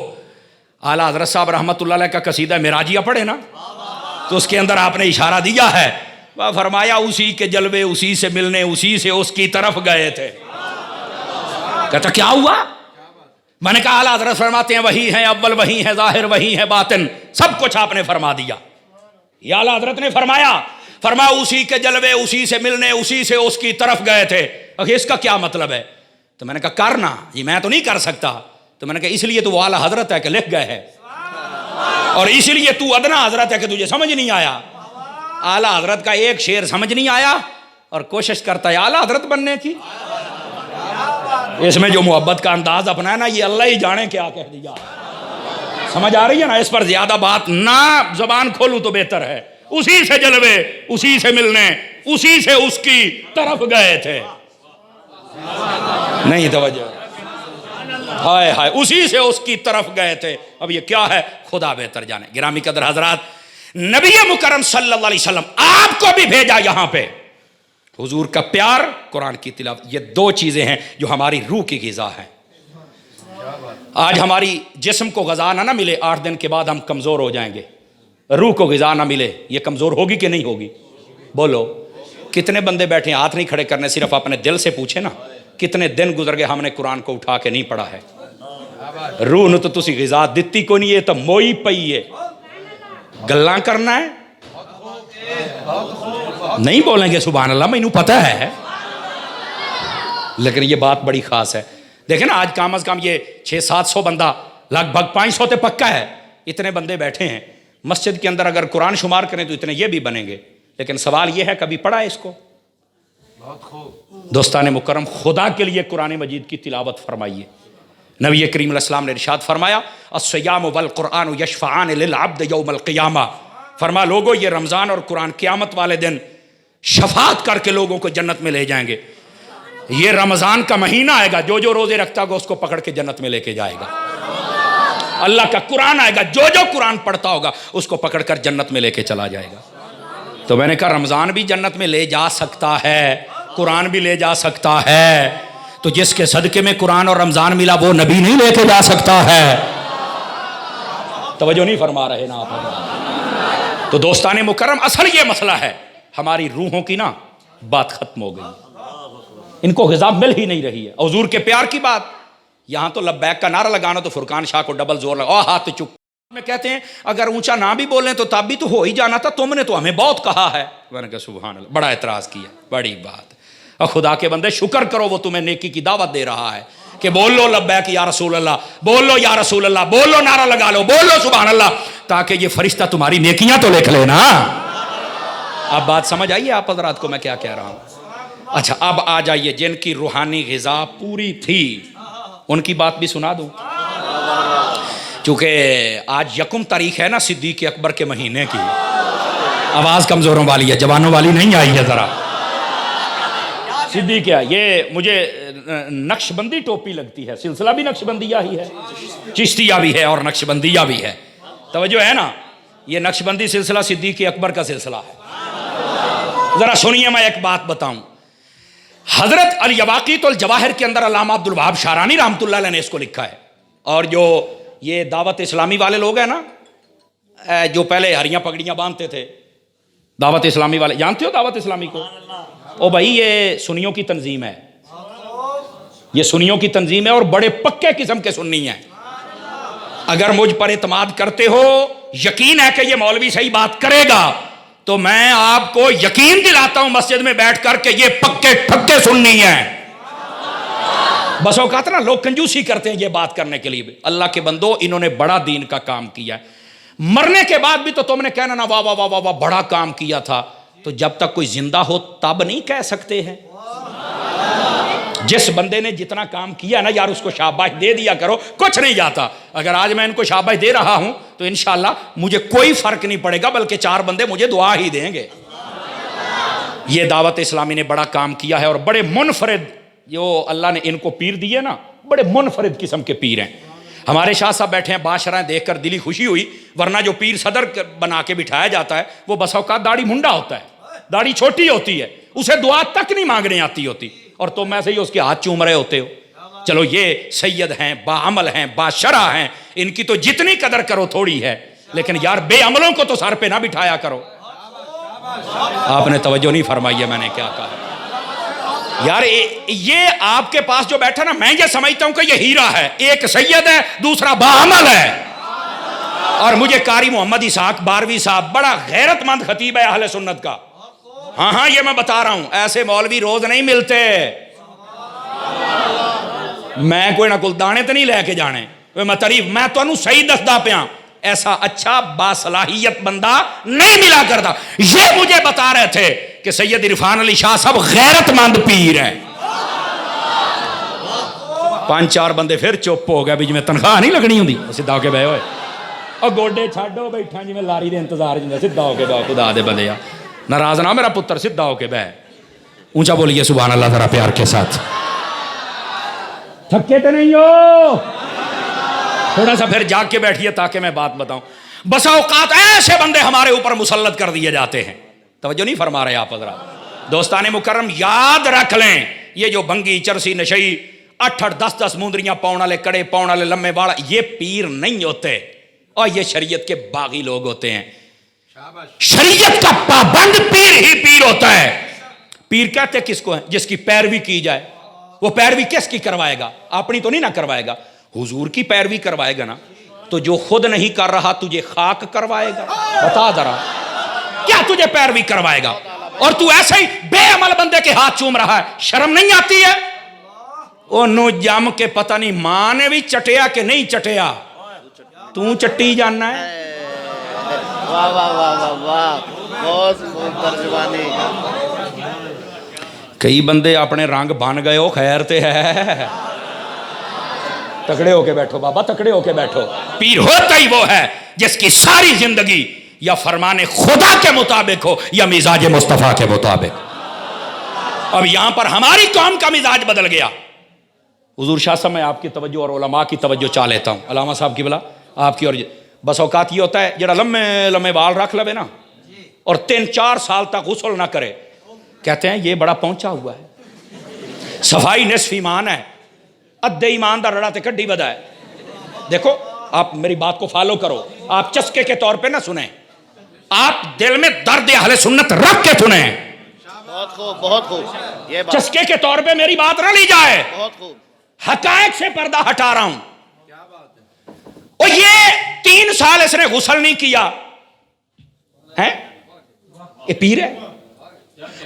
اعلیٰ حضرت صاحب رحمۃ اللہ علیہ کا قصیدہ معراجیہ پڑھے نا، تو اس کے اندر آپ نے اشارہ دیا ہے، فرمایا اسی کے جلوے اسی سے ملنے اسی سے اس کی طرف گئے تھے۔ کہتا کیا ہوا؟ میں نے کہا اعلیٰ حضرت فرماتے ہیں وہی ہے اول، وہی ہے ظاہر، وہی ہے باطن، سب کچھ آپ نے فرما دیا۔ یہ اعلیٰ حضرت نے فرمایا اسی کے جلوے اسی سے ملنے اسی سے اس کی طرف گئے تھے۔ اس کا کیا مطلب ہے؟ تو میں نے کہا کرنا، یہ میں تو نہیں کر سکتا۔ تو میں نے کہا اس لیے تو وہ اعلیٰ حضرت ہے کہ لکھ گئے ہے، اور اس لیے تو ادنا حضرت ہے کہ تجھے سمجھ نہیں آیا۔ اعلیٰ حضرت کا ایک شعر سمجھ نہیں آیا اور کوشش کرتا ہے اعلیٰ حضرت بننے کی۔ اس میں جو محبت کا انداز اپنا ہے نا، یہ اللہ ہی جانے کیا کہہ دیا۔ سمجھ آ رہی ہے نا؟ اس پر زیادہ بات نہ زبان کھولوں تو بہتر ہے۔ اسی سے جلوے اسی سے ملنے اسی سے اس کی طرف گئے تھے۔ نہیں توجہ، ہائے ہائے، اسی سے اس کی طرف گئے تھے۔ اب یہ کیا ہے خدا بہتر جانے۔ گرامی قدر حضرات، نبی مکرم صلی اللہ علیہ وسلم آپ کو بھی بھیجا یہاں پہ، حضور کا پیار، قرآن کی تلاوت، یہ دو چیزیں ہیں جو ہماری روح کی غذا ہے۔ آج ہماری جسم کو غذا نہ ملے، 8 دن کے بعد ہم کمزور ہو جائیں گے۔ روح کو غذا نہ ملے، یہ کمزور ہوگی کہ نہیں ہوگی؟ بولو، کتنے بندے بیٹھے ہیں ہاتھ نہیں کھڑے کرنے، صرف اپنے دل سے پوچھیں نا، کتنے دن گزر گئے ہم نے قرآن کو اٹھا کے نہیں پڑھا ہے؟ روح نو تو تسی غذا دتی کو نہیں، ہے تو موئی پئی ہے، گلاں کرنا ہے، نہیں بولیں گے سبحان اللہ، مینوں پتہ ہے، لیکن یہ بات بڑی خاص ہے۔ دیکھیں نا، آج کم از کم یہ 600-700 بندہ، لگ بھگ 500 تے پکا ہے، اتنے بندے بیٹھے ہیں مسجد کے اندر، اگر قرآن شمار کریں تو اتنے یہ بھی بنیں گے، لیکن سوال یہ ہے کبھی پڑھا ہے اس کو؟ دوستان مکرم، خدا کے لیے قرآن مجید کی تلاوت فرمائیے۔ نبی کریم علیہ السلام نے ارشاد فرمایا الصیام والقرآن یشفعان للعبد یوم القیامہ، فرما لوگوں یہ رمضان اور قرآن قیامت والے دن شفاعت کر کے لوگوں کو جنت میں لے جائیں گے۔ یہ رمضان کا مہینہ آئے گا، جو جو روزے رکھتا ہوگا اس کو پکڑ کے جنت میں لے کے جائے گا۔ اللہ کا قرآن آئے گا، جو جو قرآن پڑھتا ہوگا اس کو پکڑ کر جنت میں لے کے چلا جائے گا۔ تو میں نے کہا رمضان بھی جنت میں لے جا سکتا ہے، قرآن بھی لے جا سکتا ہے، تو جس کے صدقے میں قرآن اور رمضان ملا وہ نبی نہیں لے کے جا سکتا ہے؟ توجہ نہیں فرما رہے نا آپ؟ تو دوستان مکرم، اصل یہ مسئلہ ہے، ہماری روحوں کی نا بات ختم ہو گئی، ان کو غذا مل ہی نہیں رہی ہے۔ حضور کے پیار کی بات، یہاں تو لبیک کا نعرہ لگانا تو فرقان شاہ کو ڈبل زور لگا، ہاتھ چپ میں کہتے ہیں اگر اونچا نہ بھی بولیں تو تب بھی تو ہو ہی جانا تھا، تم نے تو ہمیں بہت کہا ہے۔ میں نے کہا سبحان اللہ، بڑا اعتراض کیا، بڑی بات۔ اور خدا کے بندے شکر کرو، وہ تمہیں نیکی کی دعوت دے رہا ہے کہ بول لو لبیک یا رسول اللہ، بول لو یا رسول اللہ، بول لو نعرہ لگا لو، بول لو سبحان اللہ، تاکہ یہ فرشتہ تمہاری نیکیاں تو لکھ لے نا۔ اب بات سمجھ آئیے آپ حضرات کو میں کیا کہہ رہا ہوں؟ اچھا اب آ جائیے جن کی روحانی غذا پوری تھی، ان کی بات بھی سنا دوں، چونکہ آج 1 تاریخ ہے نا صدیق اکبر کے مہینے کی۔ آواز کمزوروں والی ہے، جوانوں والی نہیں آئی ہے ذرا۔ صدیق کیا، یہ مجھے نقش بندی ٹوپی لگتی ہے، سلسلہ بھی نقش بندیہ ہی ہے، چشتیہ بھی ہے اور نقش بندیہ بھی ہے، توجہ ہے نا؟ یہ نقش بندی سلسلہ صدیق اکبر کا سلسلہ ہے۔ ذرا سنیے میں ایک بات بتاؤں، حضرت الیواقیت الجواہر کے اندر علامہ عبد الوہاب شعرانی رحمۃ اللہ علیہ نے اس کو لکھا ہے، اور جو یہ دعوت اسلامی والے لوگ ہیں نا، جو پہلے ہریاں پگڑیاں باندھتے تھے دعوت اسلامی والے, جانتے ہو دعوت اسلامی کو؟ او بھائی یہ سنیوں کی تنظیم ہے, یہ سنیوں کی تنظیم ہے اور بڑے پکے قسم کے سنی ہیں. اگر مجھ پر اعتماد کرتے ہو, یقین ہے کہ یہ مولوی صحیح بات کرے گا, تو میں آپ کو یقین دلاتا ہوں مسجد میں بیٹھ کر کہ یہ پکے ٹھکے سنی ہیں. بس اوقات نا لوگ کنجوسی کرتے ہیں یہ بات کرنے کے لیے. اللہ کے بندو, انہوں نے بڑا دین کا کام کیا ہے. مرنے کے بعد بھی تو تم نے کہنا نا واہ واہ واہ واہ واہ بڑا کام کیا تھا, تو جب تک کوئی زندہ ہو تب نہیں کہہ سکتے ہیں. جس بندے نے جتنا کام کیا نا یار اس کو شاباش دے دیا کرو, کچھ نہیں جاتا. اگر آج میں ان کو شاباش دے رہا ہوں تو انشاءاللہ مجھے کوئی فرق نہیں پڑے گا, بلکہ 4 بندے مجھے دعا ہی دیں گے. یہ دعوت اسلامی نے بڑا کام کیا ہے اور بڑے منفرد, جو اللہ نے ان کو پیر دیے نا, بڑے منفرد قسم کے پیر ہیں. ہمارے شاہ صاحب بیٹھے ہیں, بادشاہ دیکھ کر دلی خوشی ہوئی, ورنہ جو پیر صدر بنا کے بٹھایا جاتا ہے وہ بس اوقات داڑھی منڈا ہوتا ہے, داڑھی چھوٹی ہوتی ہے, اسے دعا تک نہیں مانگنے آتی ہوتی, اور تم ایسے ہی اس کے ہاتھ چوم رہے ہوتے ہو. چلو یہ سید ہیں, باعمل ہیں, باشرع ہیں, ان کی تو جتنی قدر کرو تھوڑی ہے, لیکن یار بے عملوں کو تو سر پہ نہ بٹھایا کرو. آپ نے توجہ نہیں فرمائی ہے میں نے کیا کہا یار. یہ آپ کے پاس جو بیٹھا نا, میں یہ سمجھتا ہوں کہ یہ ہیرا ہے. ایک سید ہے, دوسرا باعمل ہے. اور مجھے قاری محمد اسحاق باروی صاحب, بڑا غیرت مند خطیب ہے اہل سنت کا. ہاں یہ میں بتا رہا ہوں, ایسے مولوی روز نہیں ملتے. میں کوئی نہ کوئی دانے تو نہیں لے کے جانے, میں تعریف میں تو انہوں صحیح دسدا پیا, ایسا اچھا باصلاحیت بندہ نہیں ملا کرتا. یہ مجھے بتا رہے تھے کہ سید عرفان علی شاہ صاحب غیرت مند پیر ہیں. 5-4 بندے پھر چپ ہو گئے, بھی جی تنخواہ نہیں لگنی ہوں. سیدھا ہو کے بہ ہوئے, اور گوڈے چھاڈو بیٹھا جی میں لاری دے انتظار. سیدھا ہو کے بہ, خدا دے بندے, ناراض نہ میرا پتر, سیدھا ہو کے بہ. اونچا بولیے سبحان اللہ ذرا پیار کے ساتھ. تھکے تو نہیں ہو؟ تھوڑا سا پھر جاگ کے بیٹھیے تاکہ میں بات بتاؤں. بس اوقات ایسے بندے ہمارے اوپر مسلط کر دیے جاتے ہیں. توجہ نہیں فرما رہے آپ حضرات. دوستان مکرم یاد رکھ لیں, یہ جو بنگی چرسی نشئی 8-8 10-10 مندریاں پاؤں والے کڑے پاؤں والے لمبے باڑ, یہ پیر نہیں ہوتے, اور یہ شریعت کے باغی لوگ ہوتے ہیں. شریعت کا پابند پیر ہی پیر ہوتا ہے. پیر کہتے کس کو ہیں؟ جس کی پیروی کی جائے. وہ پیروی کس کی کروائے گا؟ اپنی تو نہیں نہ کروائے گا, حضور کی پیروی کروائے گا نا. تو جو خود نہیں کر رہا تجھے خاک کروائے گا؟ بتا ذرا, کیا تجھے پیروی کروائے گا؟ اور تو ایسے ہی بے عمل بندے کے ہاتھ چوم رہا ہے, شرم نہیں آتی ہے؟ او نو جم کے پتہ نہیں ماں نے بھی چٹیا کہ نہیں چٹیا, تو چٹی جاننا ہے. واہ واہ واہ واہ واہ, بہت ترجمانی. کئی بندے اپنے رنگ بن گئے ہو, خیر تے ہے. تکڑے ہو کے بیٹھو بابا, تکڑے ہو کے بیٹھو. پیر ہوتا ہی وہ ہے جس کی ساری زندگی یا فرمان خدا کے مطابق ہو یا مزاج مصطفیٰ کے مطابق. اب یہاں پر ہماری قوم کا مزاج بدل گیا. حضور شاہ صاحب میں آپ کی توجہ اور علماء کی توجہ چاہ لیتا ہوں, علامہ صاحب کی بلا آپ کی. اور بس اوقات یہ ہوتا ہے جڑا لمبے لمبے بال رکھ لے نا اور 3-4 سال تک غسل نہ کرے, کہتے ہیں یہ بڑا پہنچا ہوا ہے. صفائی نصف ایمان ہے, ادھے ایمان دا رڑا تے کڈی ودا ہے. دیکھو آپ میری بات کو فالو کرو, آپ چسکے کے طور پہ نہ سنیں, آپ دل میں درد اہل سنت رکھ کے سنیں. بہت خوب, بہت خوب. یہ بات چسکے کے طور پہ میری بات نہ لی جائے, بہت خوب. حقائق سے پردہ ہٹا رہا ہوں. اور یہ 3 سال اس نے غسل نہیں کیا ہے, یہ پیر ہے.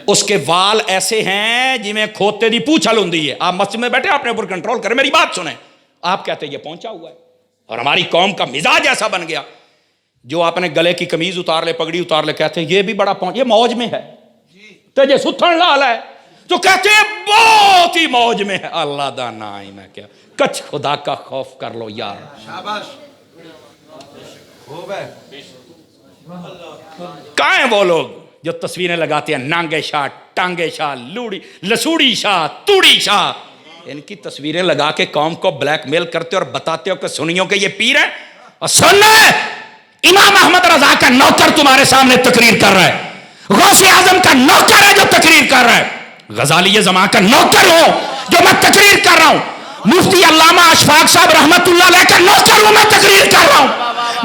اس کے وال ایسے ہیں جی میں کھوتے دی پوچھل ہوندی ہے. آپ مسجد میں بیٹھے, اپنے اوپر کنٹرول کریں, میری بات سنیں. آپ کہتے ہیں یہ پہنچا ہوا ہے. اور ہماری قوم کا مزاج ایسا بن گیا, جو آپ نے گلے کی قمیض اتار لے, پگڑی اتار لے, کہتے ہیں یہ بھی بڑا پہنچ, یہ موج میں ہے. تو یہ ستھن لال ہے تو کہتے ہیں بہت ہی موج میں ہے. اللہ دا نائی میں کیا, کچھ خدا کا خوف کر لو یار. شاباش, خوب ہے. کہاں ہیں وہ لوگ جو تصویریں لگاتے ہیں, نانگے شاہ, ٹانگے شاہ, لوڑی لسوڑی شاہ, توڑی شاہ. ان کی تصویریں لگا کے قوم کو بلیک میل کرتے اور بتاتے ہو کہ سنیوں کے یہ پیر ہیں. اور سن لے, امام احمد رضا کا نوکر تمہارے سامنے تقریر کر رہا ہے, غوث اعظم کا نوکر ہے جو تقریر کر رہا ہے, غزالی زمان کا نوکر ہو جو میں تقریر کر رہا ہوں, مفتی علامہ اشفاق صاحب رحمت اللہ علیہ کا نوکر ہوں میں تقریر کر رہا ہوں.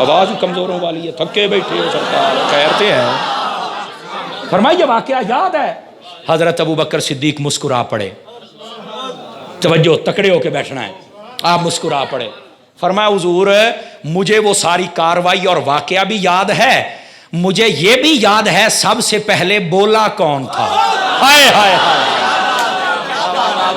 آواز کمزوروں والی ہے، تھکے بیٹھے ہو سرکار، کہتے ہیں. فرمائیے واقعہ یاد ہے. حضرت ابو بکر صدیق مسکرا پڑے. توجہ، تکڑے ہو کے بیٹھنا ہے. آپ مسکرا پڑے. فرمایا حضور مجھے وہ ساری کاروائی اور واقعہ بھی یاد ہے، مجھے یہ بھی یاد ہے سب سے پہلے بولا کون تھا. ہائے ہائے ہائے،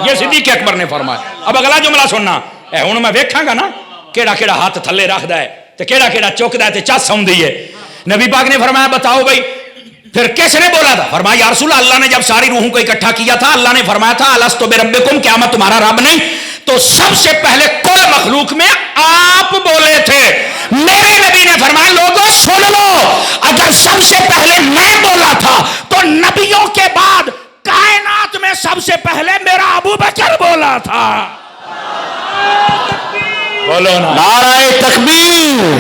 یہ صدیق اکبر نے فرمایا. اب اگلا جملہ سننا اے ہن میں ویکھاں گا نا کیڑا کیڑا ہاتھ تھلے رکھدا ہے تے کیڑا کیڑا چکدا ہے تے چس ہوندی ہے. نبی پاک نے فرمایا بتاؤ بھائی پھر کس نے بولا تھا؟ فرمایا یا رسول اللہ نے جب ساری روحوں کو اکٹھا کیا تھا اللہ نے فرمایا تھا الستو بربکم، کیا میں تمہارا رب نہیں؟ تو سب سے پہلے کل مخلوق میں آپ بولے تھے. میرے نبی نے فرمایا لوگوں سن لو، اگر سب سے پہلے میں بولا تھا تو نبیوں کے بعد کائنات میں سب سے پہلے میرا ابو بکر بولا تھا. بولو نا نعرہ تکبیر،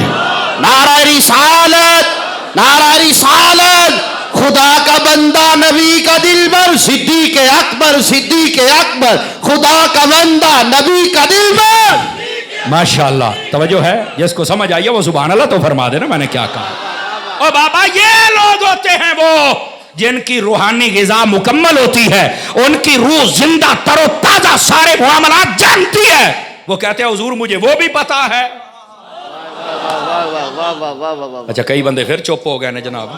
نعرہ رسالت، نعرہ رسالت. خدا کا بندہ نبی کا دلبر صدیق اکبر، صدیق اکبر خدا کا بندہ نبی کا دلبر. ماشاءاللہ. توجہ ہے، جس کو سمجھ آئیے وہ سبحان اللہ تو فرما دینا میں نے کیا کہا. اور بابا یہ لوگ ہوتے ہیں وہ جن کی روحانی غذا مکمل ہوتی ہے، ان کی روح زندہ تر و تازہ سارے معاملات جانتی ہے. وہ کہتے ہیں حضور مجھے وہ بھی پتا ہے. اچھا کئی بندے پھر چپ ہو گئے نا جناب.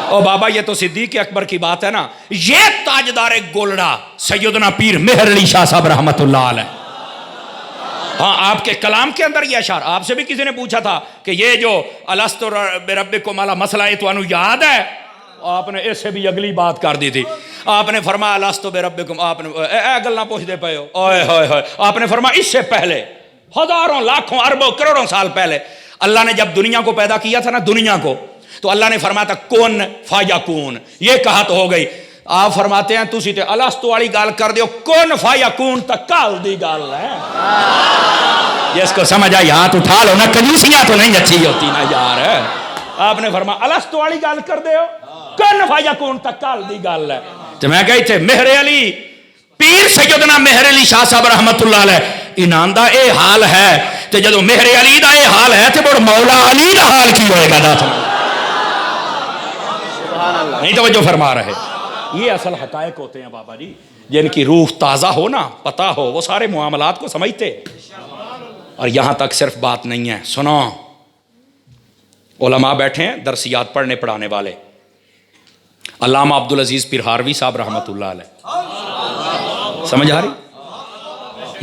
او بابا یہ تو صدیق اکبر کی بات ہے نا. یہ تاجدار گولڑا سیدنا پیر مہر علی شاہ صاحب رحمت اللہ علیہ. ہاں آپ کے کلام کے اندر یہ اشعار. آپ سے بھی کسی نے پوچھا تھا کہ یہ جو الستو بربکم والا مسئلہ ہے تو انو یاد ہے؟ آپ نے اس سے بھی اگلی بات کر دی تھی. آپ نے فرمایا الستو بربکم، آپ نے اے گل نہ پوچھ دے پئے ہو. اوئے ہوئے ہوئے، آپ نے فرمایا اس سے پہلے ہزاروں لاکھوں اربوں کروڑوں سال پہلے اللہ نے جب دنیا کو پیدا کیا تھا نا، دنیا کو، تو اللہ نے فرمایا تھا کون فیکون. یہ کہا تو ہو گئی. آپ فرماتے ہیں تسی تے الستو والی گل کر دیو، کون فیکون تک کال دی گل ہے. جس کو سمجھ آئی ہاتھ اٹھا لو نا، کنجوسیاں تو نہیں اچھی ہوتی نا یار. آپ نے فرمایا الستو والی گل کر دیو، کون فیکون تک کال دی گل ہے. تو میں کہی تھے مہر علی پیر سیدنا مہر علی شاہ صاحب رحمت اللہ علیہ انہاں دا اے حال ہے تے جدو مہر علی دا اے حال ہے تے بڑا مولا علی دا حال کی ہوئے گا. نہیں توجہ فرما رہے. یہ اصل حقائق ہوتے ہیں بابا جی، جن کی روح تازہ ہو نا، پتا ہو، وہ سارے معاملات کو سمجھتے. اور یہاں تک صرف بات نہیں ہے، سنو علماء بیٹھے ہیں درسیات پڑھنے پڑھانے والے. علامہ عبدالعزیز پرہاروی صاحب رحمت اللہ علیہ، سمجھ آ رہی؟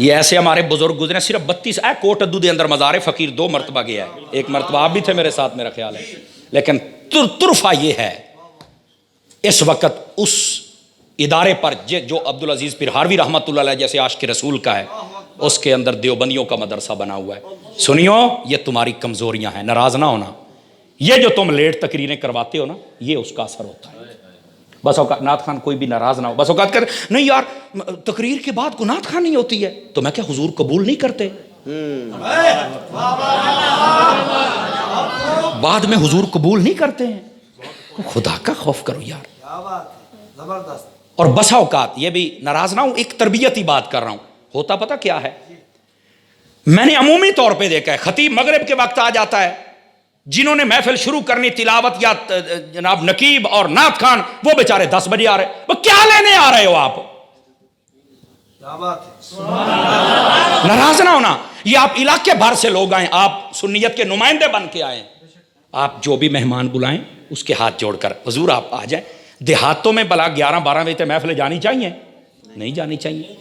یہ ایسے ہمارے بزرگ گزرے. صرف 32 کوٹ ادو دے اندر مزار فقیر 2 مرتبہ گیا ہے. ایک مرتبہ آپ بھی تھے میرے ساتھ میرا خیال ہے. لیکن طرفہ یہ ہے اس وقت اس ادارے پر جو عبدالعزیز پرہاروی رحمت اللہ علیہ جیسے عاشق رسول کا ہے، اس کے اندر دیوبندیوں کا مدرسہ بنا ہوا ہے. سنیو یہ تمہاری کمزوریاں ہیں، ناراض نہ ہونا. یہ جو تم لیٹ تقریریں کرواتے ہو نا، یہ اس کا اثر ہوتا ہے. بس اوقات نعت خان کوئی بھی ناراض نہ ہو، بس اوقات کہتے نہیں یار تقریر کے بعد کو نعت خان نہیں ہوتی ہے، تو میں کیا حضور قبول نہیں کرتے؟ بعد میں حضور قبول نہیں کرتے ہیں. خدا کا خوف کرو یار. اور بسا اوقات یہ بھی ناراض نہ ہوں، ایک تربیتی بات کر رہا ہوں. ہوتا پتہ کیا ہے، میں نے عمومی طور پہ دیکھا ہے خطیب مغرب کے وقت آ جاتا ہے، جنہوں نے محفل شروع کرنی تلاوت یا جناب نقیب اور نعت خان، وہ بیچارے 10 بجے آ رہے. وہ کیا لینے آ رہے ہو آپ؟ ناراض نہ ہونا. یہ آپ علاقے بھر سے لوگ آئیں، آپ سنیت کے نمائندے بن کے آئیں. آپ جو بھی مہمان بلائیں اس کے ہاتھ جوڑ کر حضور آپ آ جائیں. دیہاتوں میں بلا 11-12 بجے محفلیں جانی چاہیے؟ نہیں جانی چاہیے.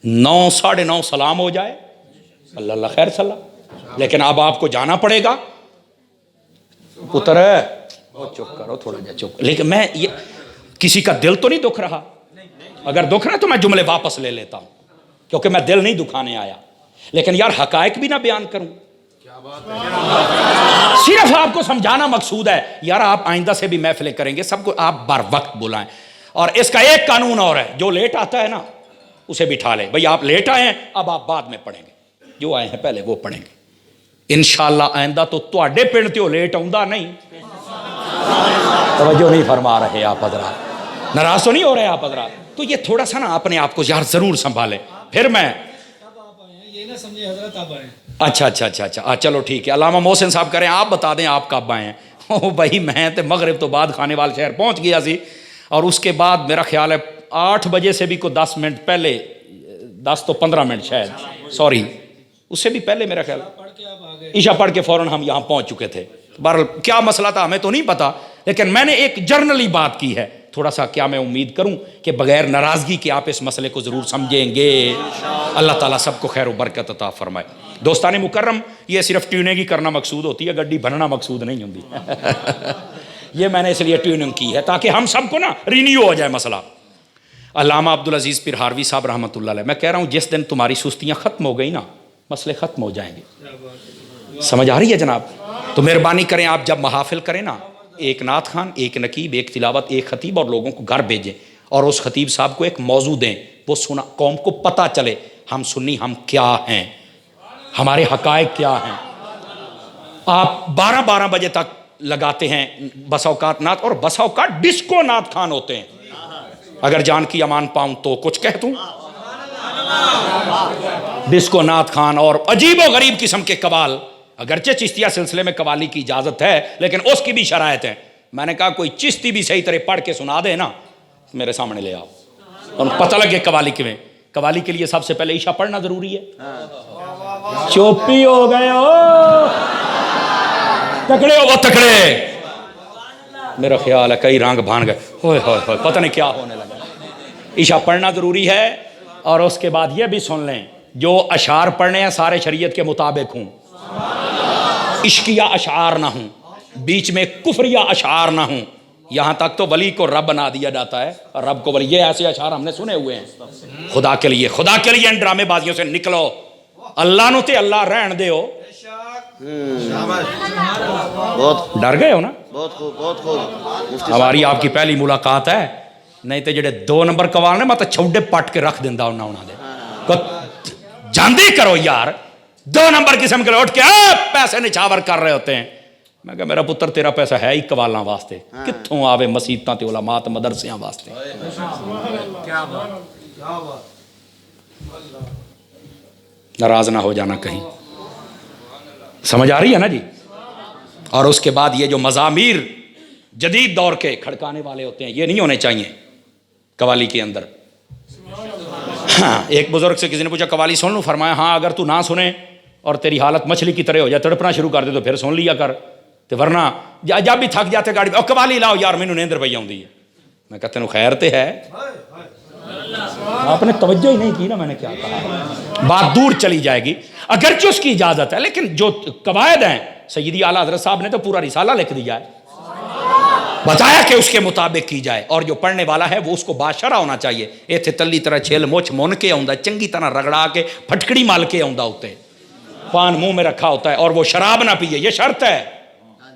9 ساڑھے 9 سلام ہو جائے، اللہ اللہ خیر صلاح. لیکن اب آپ کو جانا پڑے گا. پتر چپ کرو تھوڑا جا چپ. لیکن میں یہ کسی کا دل تو نہیں دکھ رہا. اگر دکھ رہا تو میں جملے واپس لے لیتا ہوں، کیونکہ میں دل نہیں دکھانے آیا. لیکن یار حقائق بھی نہ بیان کروں، صرف آپ کو سمجھانا مقصود ہے. یار آپ آئندہ سے بھی محفلیں کریں گے، سب کو آپ بر وقت بلائیں. اور اس کا ایک قانون اور ہے، جو لیٹ آتا ہے نا اسے بٹھا لیں. بھئی آپ لیٹ آئے ہیں، اب آپ بعد میں پڑھیں گے، جو آئے ہیں پہلے وہ پڑھیں گے. انشاءاللہ آئندہ تو تواڈے پنڈ تے لیٹ آؤندا نہیں. توجہ نہیں فرما رہے آپ حضرات، ناراض تو نہیں ہو رہے آپ حضرات. تو یہ تھوڑا سا نا اپنے آپ کو یار ضرور سنبھالیں. پھر میں یہ نہ سمجھے حضرت آپ آئے اچھا چلو ٹھیک ہے. علامہ محسن صاحب کریں آپ بتا دیں آپ کب آئے ہیں. او بھائی میں تو مغرب تو بعد کھانے والے شہر پہنچ گیا سی, اور اس کے بعد میرا خیال ہے 8 بجے سے بھی کوئی 10 منٹ پہلے, 10 تو 15 منٹ شاید, سوری اس سے بھی پہلے میرا خیال عشاء پڑھ کے فوراً ہم یہاں پہنچ چکے تھے. بہرحال کیا مسئلہ تھا ہمیں تو نہیں پتا, لیکن میں نے ایک جرنلی بات کی ہے. تھوڑا سا کیا میں امید کروں کہ بغیر ناراضگی کے آپ اس مسئلے کو ضرور سمجھیں گے. اللہ تعالیٰ سب کو خیر و برکت عطا فرمائے. دوستان مکرم, یہ صرف ٹیوننگ کرنا مقصود ہوتی ہے, گڈی بننا مقصود نہیں ہوتی. یہ میں نے اس لیے ٹیوننگ کی ہے تاکہ ہم سب کو نا رینیو ہو جائے مسئلہ. علامہ عبدالعزیز پرہاروی صاحب رحمۃ اللہ علیہ, میں کہہ رہا ہوں جس دن تمہاری سستیاں ختم ہو گئی نا, مسئلے ختم ہو جائیں گے. سمجھ آ رہی ہے جناب؟ تو مہربانی کریں آپ جب محافل کریں نا, ایک نعت خوان, ایک نقیب, ایک تلاوت, ایک خطیب, اور لوگوں کو گھر بھیجیں, اور اس خطیب صاحب کو ایک موضوع دیں, وہ سنا قوم کو پتہ چلے ہم سنی ہم کیا ہیں, ہمارے حقائق کیا ہیں. آپ 12 بجے تک لگاتے ہیں بسا اوقات نعت, اور بسا اوقات ڈسکو نعت خوان ہوتے ہیں. اگر جان کی امان پاؤں تو کچھ کہہ دوں, ڈسکو نعت خوان اور عجیب و غریب قسم کے قوال. اگرچہ چشتیہ سلسلے میں قوالی کی اجازت ہے, لیکن اس کی بھی شرائط ہے. میں نے کہا کوئی چشتی بھی صحیح طرح پڑھ کے سنا دے نا, میرے سامنے لے آؤ, اور پتہ لگے قوالی کیویں. قوالی کے لیے سب سے پہلے عشاء پڑھنا ضروری ہے. چوپی ہو گئے ہو, تکڑے ہو وہ تکڑے. میرا خیال ہے کئی رنگ بھان گئے, ہوئے ہوئے ہوئے پتہ نہیں کیا ہونے لگا. عشاء پڑھنا ضروری ہے, اور اس کے بعد یہ بھی سن لیں جو اشعار پڑھنے ہیں سارے شریعت کے مطابق ہوں, عشقیہ اشعار نہ ہوں, بیچ میں کفریہ اشعار نہ ہوں. یہاں تک تو ولی کو رب بنا دیا جاتا ہے, اور رب کو ولی, یہ ایسے اشعار ہم نے سنے ہوئے ہیں. خدا کے لیے ان ڈرامے بازیوں سے نکلو, اللہ نو تے اللہ رہن دے ہو. بہت ڈر گئے ہو نا؟ بہت خوب, بہت خوب. ہماری آپ کی پہلی ملاقات ہے, نہیں تو جڑے 2 نمبر قوال نے مت چھوڑے پٹ کے رکھ دیندا انہاں دے. جاندی کرو یار, 2 نمبر قسم کے اٹھ کے پیسے نچھاور کر رہے ہوتے ہیں. میں کہا میرا پتر تیرا پیسہ ہے ہی قوالاں واسطے, کتھوں آوے مسیتاں تے علماء تے مدرسیاں واسطے. ناراض نہ ہو جانا کہیں. سمجھ آ رہی ہے نا جی؟ اور اس کے بعد یہ جو مزامیر جدید دور کے کھڑکانے والے ہوتے ہیں, یہ نہیں ہونے چاہیے قوالی کے اندر. ہاں, ایک بزرگ سے کسی نے پوچھا قوالی سن لوں؟ فرمایا ہاں, اگر تو نہ سنے اور تیری حالت مچھلی کی طرح ہو جائے, تڑپنا شروع کر دے تو پھر سن لیا کر, تو ورنہ جب بھی تھک جاتے گاڑی میں قوالی لاؤ یار مینوں نیندر پئی آؤندی ہے. میں کہتا ہوں خیر تے ہے, آپ نے توجہ ہی نہیں کی نا میں نے کیا کہا. بات دور چلی جائے گی, اگرچہ اس کی اجازت ہے, لیکن جو قواعد ہیں سیدی اعلیٰ حضرت صاحب نے تو پورا رسالہ لکھ دیا ہے, بتایا کہ اس کے مطابق کی جائے. اور جو پڑھنے والا ہے وہ اس کو باشرہ ہونا چاہیے. ایتھے تلی طرح چھیل مچھ مون کے آؤندا, چنگی طرح رگڑا کے پھٹکڑی مال کے آؤندا, ہوتے پان منہ میں رکھا ہوتا ہے, اور وہ شراب نہ پیے, یہ شرط ہے.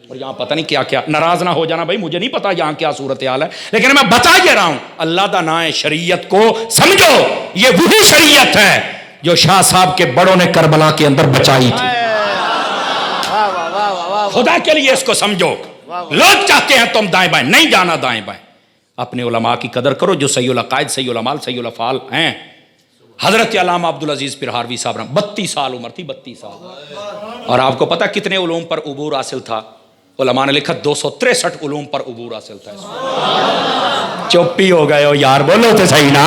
اور یہاں پتہ نہیں کیا کیا. ناراض نہ ہو جانا بھائی, مجھے نہیں پتا یہاں کیا صورتحال ہے, لیکن میں بتا یہ رہا ہوں اللہ دا نام شریعت کو سمجھو. یہ وہی شریعت ہے جو شاہ صاحب کے بڑوں نے کربلا کے اندر بچائی تھی. خدا کے لیے اس کو سمجھو. لوگ چاہتے ہیں تم دائیں بائیں, نہیں جانا دائیں بائیں. اپنے علماء کی قدر کرو جو صحیح العقائد, صحیح العمال, صحیح الافعال ہیں. حضرت علامہ عبدالعزیز پرہاروی صاحب 32 سال عمر تھی, 32 سال. اور آپ کو پتہ کتنے علوم پر عبور حاصل تھا؟ علماء نے لکھا 263 علوم پر عبور حاصل تھا. چوپی ہو گئے ہو یار, بولو تو صحیح نا.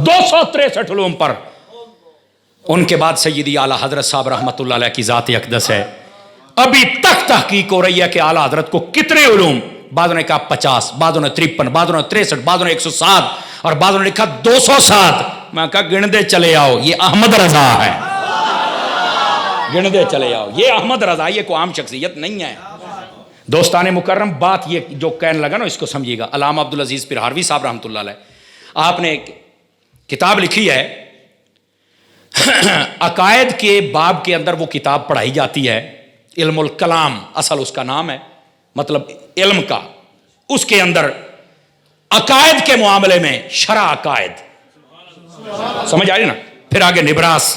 263 علوم پر. ان کے بعد سیدی اعلیٰ حضرت صاحب رحمۃ اللہ علیہ کی ذات اقدس ہے. ابھی تک تحقیق ہو رہی ہے کہ اعلیٰ حضرت کو کتنے علوم, بعضوں نے کہا 50, بعضوں نے 53, بعضوں نے 63, بعضوں نے 107, اور بعضوں نے لکھا 207. میں کہا گندے چلے آؤ, یہ احمد رضا ہے. گندے چلے آؤ, یہ احمد رضا, یہ کوئی عام شخصیت نہیں ہے. دوستان مکرم, بات یہ جو کہنے لگا نا اس کو سمجھیے گا. علامہ عبدالعزیز پرہاروی صاحب رحمۃ اللہ علیہ, آپ نے کتاب لکھی ہے عقائد کے باب کے اندر. وہ کتاب پڑھائی جاتی ہے, علم الکلام اصل اس کا نام ہے, مطلب علم کا. اس کے اندر عقائد کے معاملے میں شرع عقائد, سمجھ آئی نا, پھر آگے نبراس,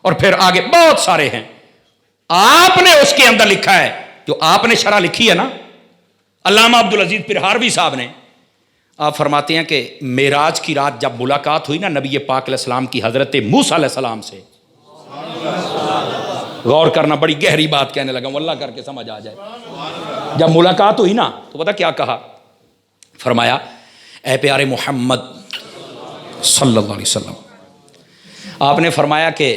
اور پھر آگے بہت سارے ہیں. آپ نے اس کے اندر لکھا ہے, جو آپ نے شرح لکھی ہے نا علامہ عبدالعزیز پرہاروی صاحب نے, آپ فرماتے ہیں کہ معراج کی رات جب ملاقات ہوئی نا نبی پاک علیہ السلام کی حضرت موسیٰ علیہ السلام سے, غور کرنا، بڑی گہری بات کہنے لگا، واللہ کر کے سمجھ آ جائے۔ جب ملاقات ہوئی نا تو پتہ کیا کہا؟ فرمایا اے پیارے محمد صلی اللہ علیہ وسلم، آپ نے فرمایا کہ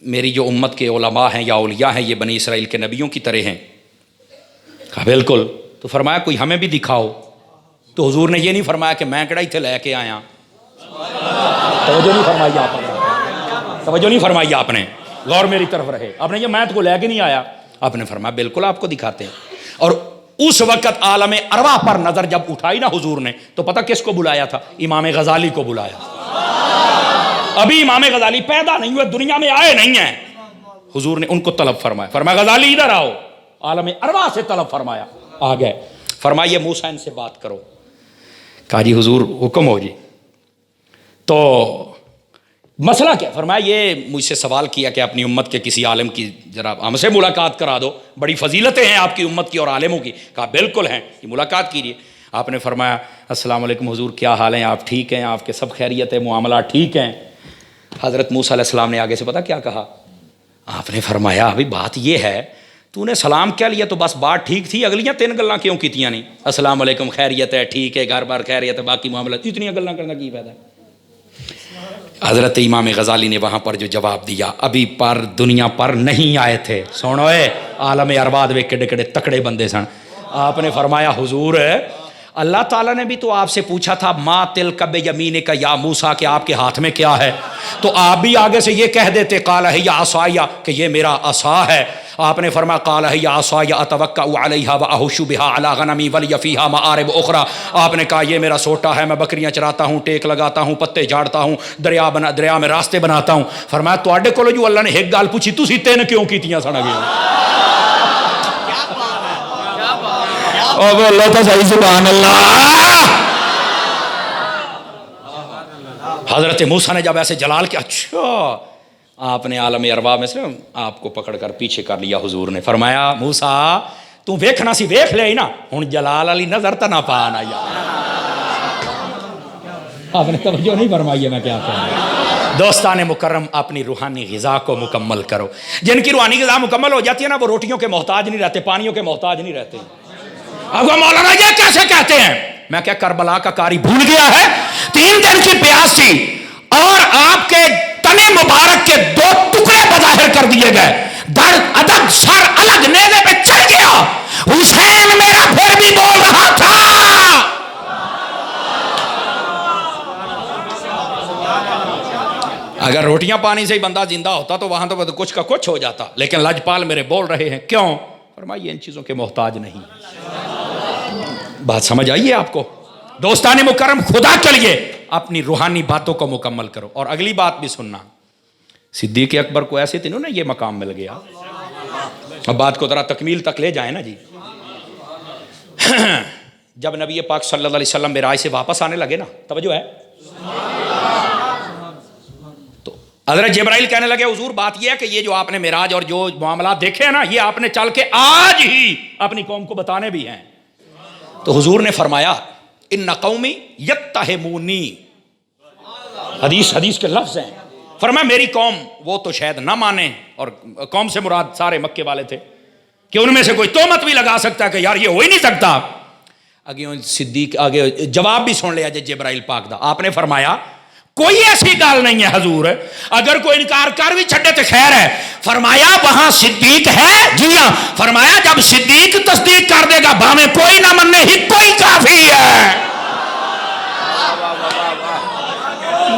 میری جو امت کے علماء ہیں یا اولیاء ہیں یہ بنی اسرائیل کے نبیوں کی طرح ہیں۔ کہا بالکل۔ تو فرمایا کوئی ہمیں بھی دکھاؤ۔ تو حضور نے یہ نہیں فرمایا کہ میں کڑائی تھے لے کے آیا۔ توجہ نہیں فرمائی آپ نے، توجہ نہیں فرمائی آپ نے، غور میری طرف رہے۔ آپ نے یہ میں کو لے کے نہیں آیا، آپ نے فرمایا بالکل آپ کو دکھاتے ہیں۔ اور اس وقت عالم ارواح پر نظر جب اٹھائی نا حضور نے تو پتہ کس کو بلایا تھا؟ امام غزالی کو بلایا۔ ابھی امام غزالی پیدا نہیں ہوئے، دنیا میں آئے نہیں ہیں، حضور نے ان کو طلب فرمایا، فرمایا غزالی ادھر آؤ، عالم ارواح سے طلب فرمایا، آ گئے۔ فرمایا یہ موسیٰ ان سے بات کرو۔ کہا جی حضور حکم ہو جی۔ تو مسئلہ کیا؟ فرمایا یہ مجھ سے سوال کیا کہ اپنی امت کے کسی عالم کی ذرا ہم سے ملاقات کرا دو، بڑی فضیلتیں ہیں آپ کی امت کی اور عالموں کی۔ کہا بالکل ہیں، یہ ملاقات کیجیے۔ آپ نے فرمایا السلام علیکم حضور، کیا حال ہیں؟ آپ ٹھیک ہیں؟ آپ کے سب خیریت ہے؟ معاملات ٹھیک ہیں؟ حضرت موسیٰ علیہ السلام نے آگے سے پتہ کیا کہا؟ آپ نے فرمایا ابھی بات یہ ہے تو نے سلام کیا لیا تو بس بات ٹھیک تھی، اگلیاں 3 گلاں کیوں کیتیاں نہیں؟ السلام علیکم، خیریت ہے، ٹھیک ہے، گھر بار خیریت ہے، باقی معاملات، اتنی گلاں کرنا کی فائدہ ہے؟ حضرت امام غزالی نے وہاں پر جو جواب دیا، ابھی پر دنیا پر نہیں آئے تھے، سنو اے عالم ارواح وے کڑے کڑے تکڑے بندے سن۔ آپ نے فرمایا حضور اللہ تعالیٰ نے بھی تو آپ سے پوچھا تھا ما تلک بیمینک یا موسیٰ کہ آپ کے ہاتھ میں کیا ہے، تو آپ بھی آگے سے یہ کہہ دیتے قال ہی عصای کہ یہ میرا عصا ہے۔ آپ نے فرمایا قال ہی عصای اتوکا علیہا واہش بہا علی غنمی ولی فیہا مآرب اخری۔ آپ نے کہا یہ میرا سوٹا ہے، میں بکریاں چراتا ہوں، ٹیک لگاتا ہوں، پتے جھاڑتا ہوں، دریا میں راستے بناتا ہوں۔ فرمایا تواڈے کولو جو اللہ نے ایک گل پوچھی تسی 3 کیوں کیتیاں سن گے؟ اللہ تو صحیح، سبحان اللہ۔ حضرت موسیٰ نے جب ایسے جلال کیا، اچھا آپ نے عالم ارواح میں سے آپ کو پکڑ کر پیچھے کر لیا۔ حضور نے فرمایا موسیٰ تو ویکھنا سی ویکھ لیا ہی نا، ہن جلال علی نظر تا نہ پانا یار۔ آپ نے توجہ نہیں فرمائی ہے میں کیا کہوں۔ دوستان مکرم اپنی روحانی غذا کو مکمل کرو۔ جن کی روحانی غذا مکمل ہو جاتی ہے نا وہ روٹیوں کے محتاج نہیں رہتے، پانیوں کے محتاج نہیں رہتے۔ اب وہ مولانا یہ کیسے کہتے ہیں؟ میں کیا کربلا کا قاری بھول گیا ہے؟ 3 دن کی پیاس تھی اور آپ کے تنے مبارک کے 2 ٹکڑے بظاہر کر دیے گئے، درد ادب سر الگ نیزے پہ چڑھ گیا، حسین میرا پھر بھی بول رہا تھا۔ اگر روٹیاں پانی سے ہی بندہ زندہ ہوتا تو وہاں تو کچھ کا کچھ ہو جاتا، لیکن لاجپال میرے بول رہے ہیں کیوں؟ فرمایا ان چیزوں کے محتاج نہیں۔ بات سمجھ آئیے آپ کو؟ دوستان مکرم خدا کے لیے اپنی روحانی باتوں کو مکمل کرو۔ اور اگلی بات بھی سننا، صدیق اکبر کو ایسے تینوں نا یہ مقام مل گیا۔ اب بات کو ذرا تکمیل تک لے جائیں نا جی۔ جب نبی پاک صلی اللہ علیہ وسلم معراج سے واپس آنے لگے نا، توجہ ہے، تو حضرت جبرائیل کہنے لگے حضور بات یہ ہے کہ یہ جو آپ نے معراج اور جو معاملات دیکھے ہیں نا یہ آپ نے چل کے آج ہی اپنی قوم کو بتانے بھی ہیں۔ تو حضور نے فرمایا ان قومی یتہمونی، حدیث کے لفظ ہیں، فرمایا میری قوم وہ تو شاید نہ مانے، اور قوم سے مراد سارے مکے والے تھے، کہ ان میں سے کوئی تہمت بھی لگا سکتا ہے کہ یار یہ ہو ہی نہیں سکتا۔ آگے صدیق آگے جواب بھی سن لیا جبرائیل پاک دا۔ آپ نے فرمایا کوئی ایسی گال نہیں ہے حضور، اگر کوئی انکار کر بھی چھڑے تو خیر ہے۔ فرمایا وہاں صدیق ہے؟ جی ہاں۔ فرمایا جب صدیق تصدیق کر دے گا بھاویں کوئی نہ مننے ہی کوئی کافی ہے۔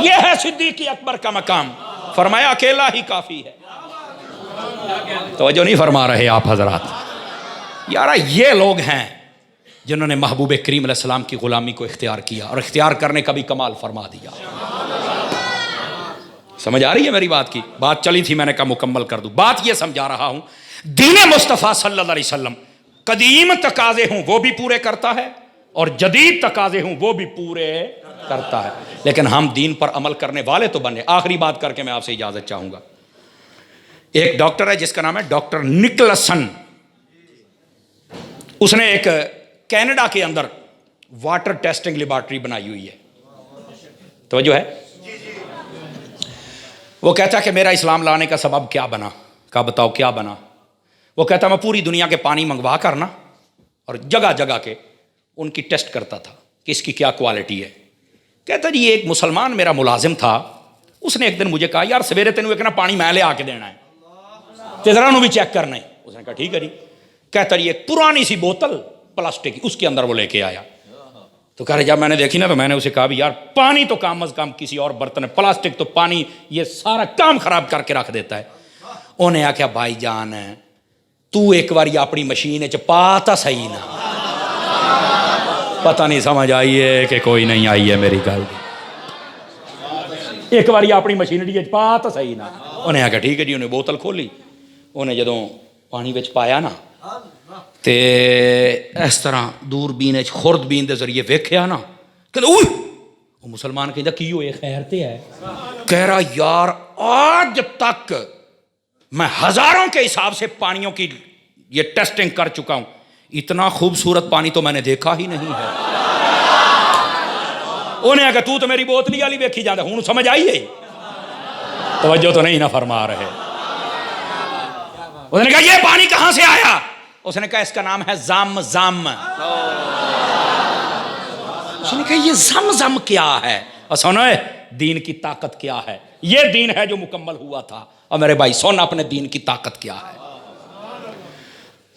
یہ ہے صدیق اکبر کا مقام، فرمایا اکیلا ہی کافی ہے۔ توجہ نہیں فرما رہے آپ حضرات؟ یارا یہ لوگ ہیں جنہوں نے محبوب کریم علیہ السلام کی غلامی کو اختیار کیا اور اختیار کرنے کا بھی کمال فرما دیا۔ سمجھ آ رہی ہے میری بات کی؟ بات چلی تھی میں نے کہا مکمل کر دوں۔ بات یہ سمجھا رہا ہوں دین مصطفیٰ صلی اللہ علیہ وسلم قدیم تقاضے ہوں وہ بھی پورے کرتا ہے اور جدید تقاضے ہوں وہ بھی پورے کرتا ہے، لیکن ہم دین پر عمل کرنے والے تو بنے۔ آخری بات کر کے میں آپ سے اجازت چاہوں گا۔ ایک ڈاکٹر ہے جس کا نام ہے ڈاکٹر نکلسن، اس نے ایک کینیڈا کے اندر واٹر ٹیسٹنگ لیبارٹری بنائی ہوئی ہے، توجہ ہے؟ وہ کہتا کہ میرا اسلام لانے کا سبب کیا بنا؟ کہا بتاؤ کیا بنا؟ وہ کہتا میں پوری دنیا کے پانی منگوا کر نا اور جگہ جگہ کے ان کی ٹیسٹ کرتا تھا کہ اس کی کیا کوالٹی ہے. کہتا جی ایک مسلمان میرا ملازم تھا, اس نے ایک دن مجھے کہا یار سویرے تینوں ایک نا پانی میں لے آ کے دینا ہے تے ذرا انہوں بھی چیک کرنا ہے. اس نے کہا ٹھیک ہے جی. کہتا جی ایک پرانی سی بوتل پلاسٹک کی, اس کے اندر وہ لے کے آیا. تو کہہ رہے جب میں نے دیکھی نا تو میں نے اسے کہا بھی یار پانی تو کم از کم کسی اور برتن ہے, پلاسٹک تو پانی یہ سارا کام خراب کر کے رکھ دیتا ہے. انہیں آخیا بھائی جان تو ایک باری اپنی مشین چ پا تا صحیح نا. پتہ نہیں سمجھ آئی ہے کہ کوئی نہیں آئی ہے میری گل. ایک باری اپنی مشینری پا تا صحیح نا. انہیں آخیا ٹھیک ہے جی. انہیں بوتل کھولی, انہیں جدوں پانی وچ پایا نا تے اس طرح دوربین خوردبین دے ذریعے ویکھیا نا کہ اوہ وہ مسلمان کہندا کی ہوئے خیر تے ہے. کہہ رہا یار آج تک میں ہزاروں کے حساب سے پانیوں کی یہ ٹیسٹنگ کر چکا ہوں, اتنا خوبصورت پانی تو میں نے دیکھا ہی نہیں ہے. انہیں کہا تو میری بوتلی والی ویکھی جاندا, ہوں سمجھ آئی ہے؟ توجہ تو نہیں نہ فرما رہے. اس نے کہا یہ پانی کہاں سے آیا؟ اس نے کہا اس کا نام ہے زم زم. اس نے کہا یہ زم زم کیا ہے؟ اور سنو دین کی طاقت کیا ہے. یہ دین ہے جو مکمل ہوا تھا. اور میرے بھائی سن اپنے دین کی طاقت کیا ہے.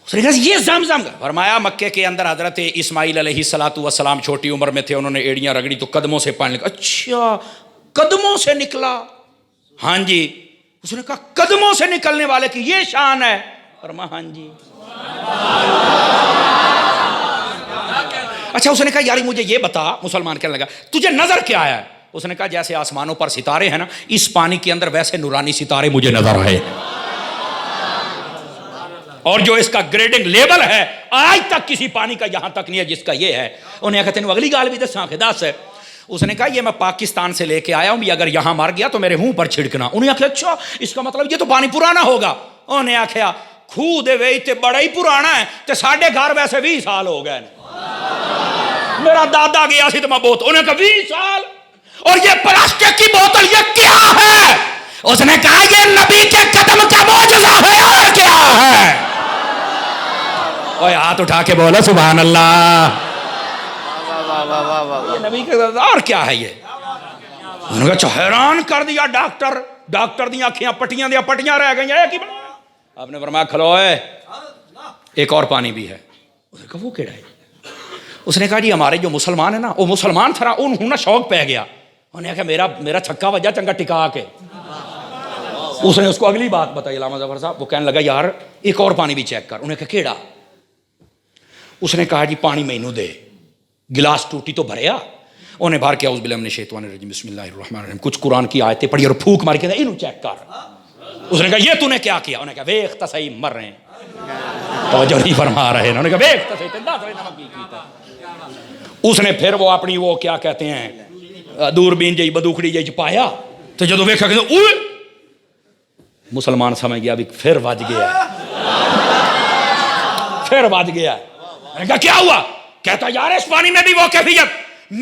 اس نے کہا یہ زم زم. فرمایا مکے کے اندر حضرت اسماعیل علیہ السلام چھوٹی عمر میں تھے, انہوں نے ایڑیاں رگڑی تو قدموں سے پانی نکلا. اچھا قدموں سے نکلا؟ ہاں جی. اس نے کہا قدموں سے نکلنے والے کی یہ شان ہے؟ فرمایا ہاں جی. اچھا اس نے کہا یار مجھے یہ بتا, مسلمان کہنے لگا تجھے نظر کیا ہے؟ اس نے کہا جیسے آسمانوں پر ستارے ہیں نا, اس پانی کے اندر ویسے نورانی ستارے مجھے نظر آئے. اور جو اس کا گریڈنگ لیول ہے آج تک کسی پانی کا یہاں تک نہیں ہے جس کا یہ ہے. انہیں کہا تینوں اگلی گال بھی دساں کہ دس ہے. اس نے کہا یہ میں پاکستان سے لے کے آیا ہوں, اگر یہاں مر گیا تو میرے منہ پر چھڑکنا. انہیں کہا اچھا اس کا مطلب یہ تو پانی پرانا ہوگا. انہیں کہا خوہ دے وے تے بڑا ہی پرانا ہے تے ساڑھے گھر ویسے 20 سال ہو گئے. میرا دادا گیا سی تو میں بہت. انہیں کہا 20 سال اور یہ پلاسٹک کی بوتل یہ کیا ہے؟ اس نے کہا یہ نبی کے قدم کا معجزہ ہے. اور کیا ہے؟ اوے ہاتھ اٹھا کے بولو سبحان اللہ. یہ نبی کے اور کیا ہے یہ؟ انہوں نے کہا حیران کر دیا ڈاکٹر دی آنکھیاں پٹیاں دیا پٹیاں رہ گئی ہیں. آپ نے فرمایا کھلو ہے ایک اور پانی بھی ہے. اس نے کہا وہ کیڑا ہے؟ اس نے کہا جی ہمارے جو مسلمان ہیں نا وہ مسلمان تھا انہوں نا شوق پہ گیا. انہوں نے کہا میرا چھکا وجہ چنگا ٹکا کے. اس نے اس کو اگلی بات بتائی علامہ ظفر صاحب. وہ کہنے لگا یار ایک اور پانی بھی چیک کر. انہوں نے کہا کیڑا؟ اس نے کہا جی پانی مینوں دے. گلاس ٹوٹی تو بھریا. انہیں بھر کے اعوذ باللہ من الشیطان الرجیم بسم اللہ الرحمن الرحیم کچھ قرآن کی آیتیں پڑھی اور پھونک مار کے انہوں چیک کر. اس نے کہا یہ تو نے کیا کیا؟ انہوں نے کہا ویخ تا صحیح مر رہے ہیں. توجہ نہیں فرما رہے. انہوں نے کہا ویخ تا صحیح تندہ صحیح نمک کی کیتا. اس نے پھر وہ اپنی وہ کیا کہتے ہیں دوربین جی بدوکڑی جی پایا تو جدو ویکھا کہ اوہ مسلمان سمجھ گیا بھی پھر وج گیا پھر وج گیا. میں نے کہا کیا ہوا؟ کہتا یار اس پانی میں بھی وہ کیفیت,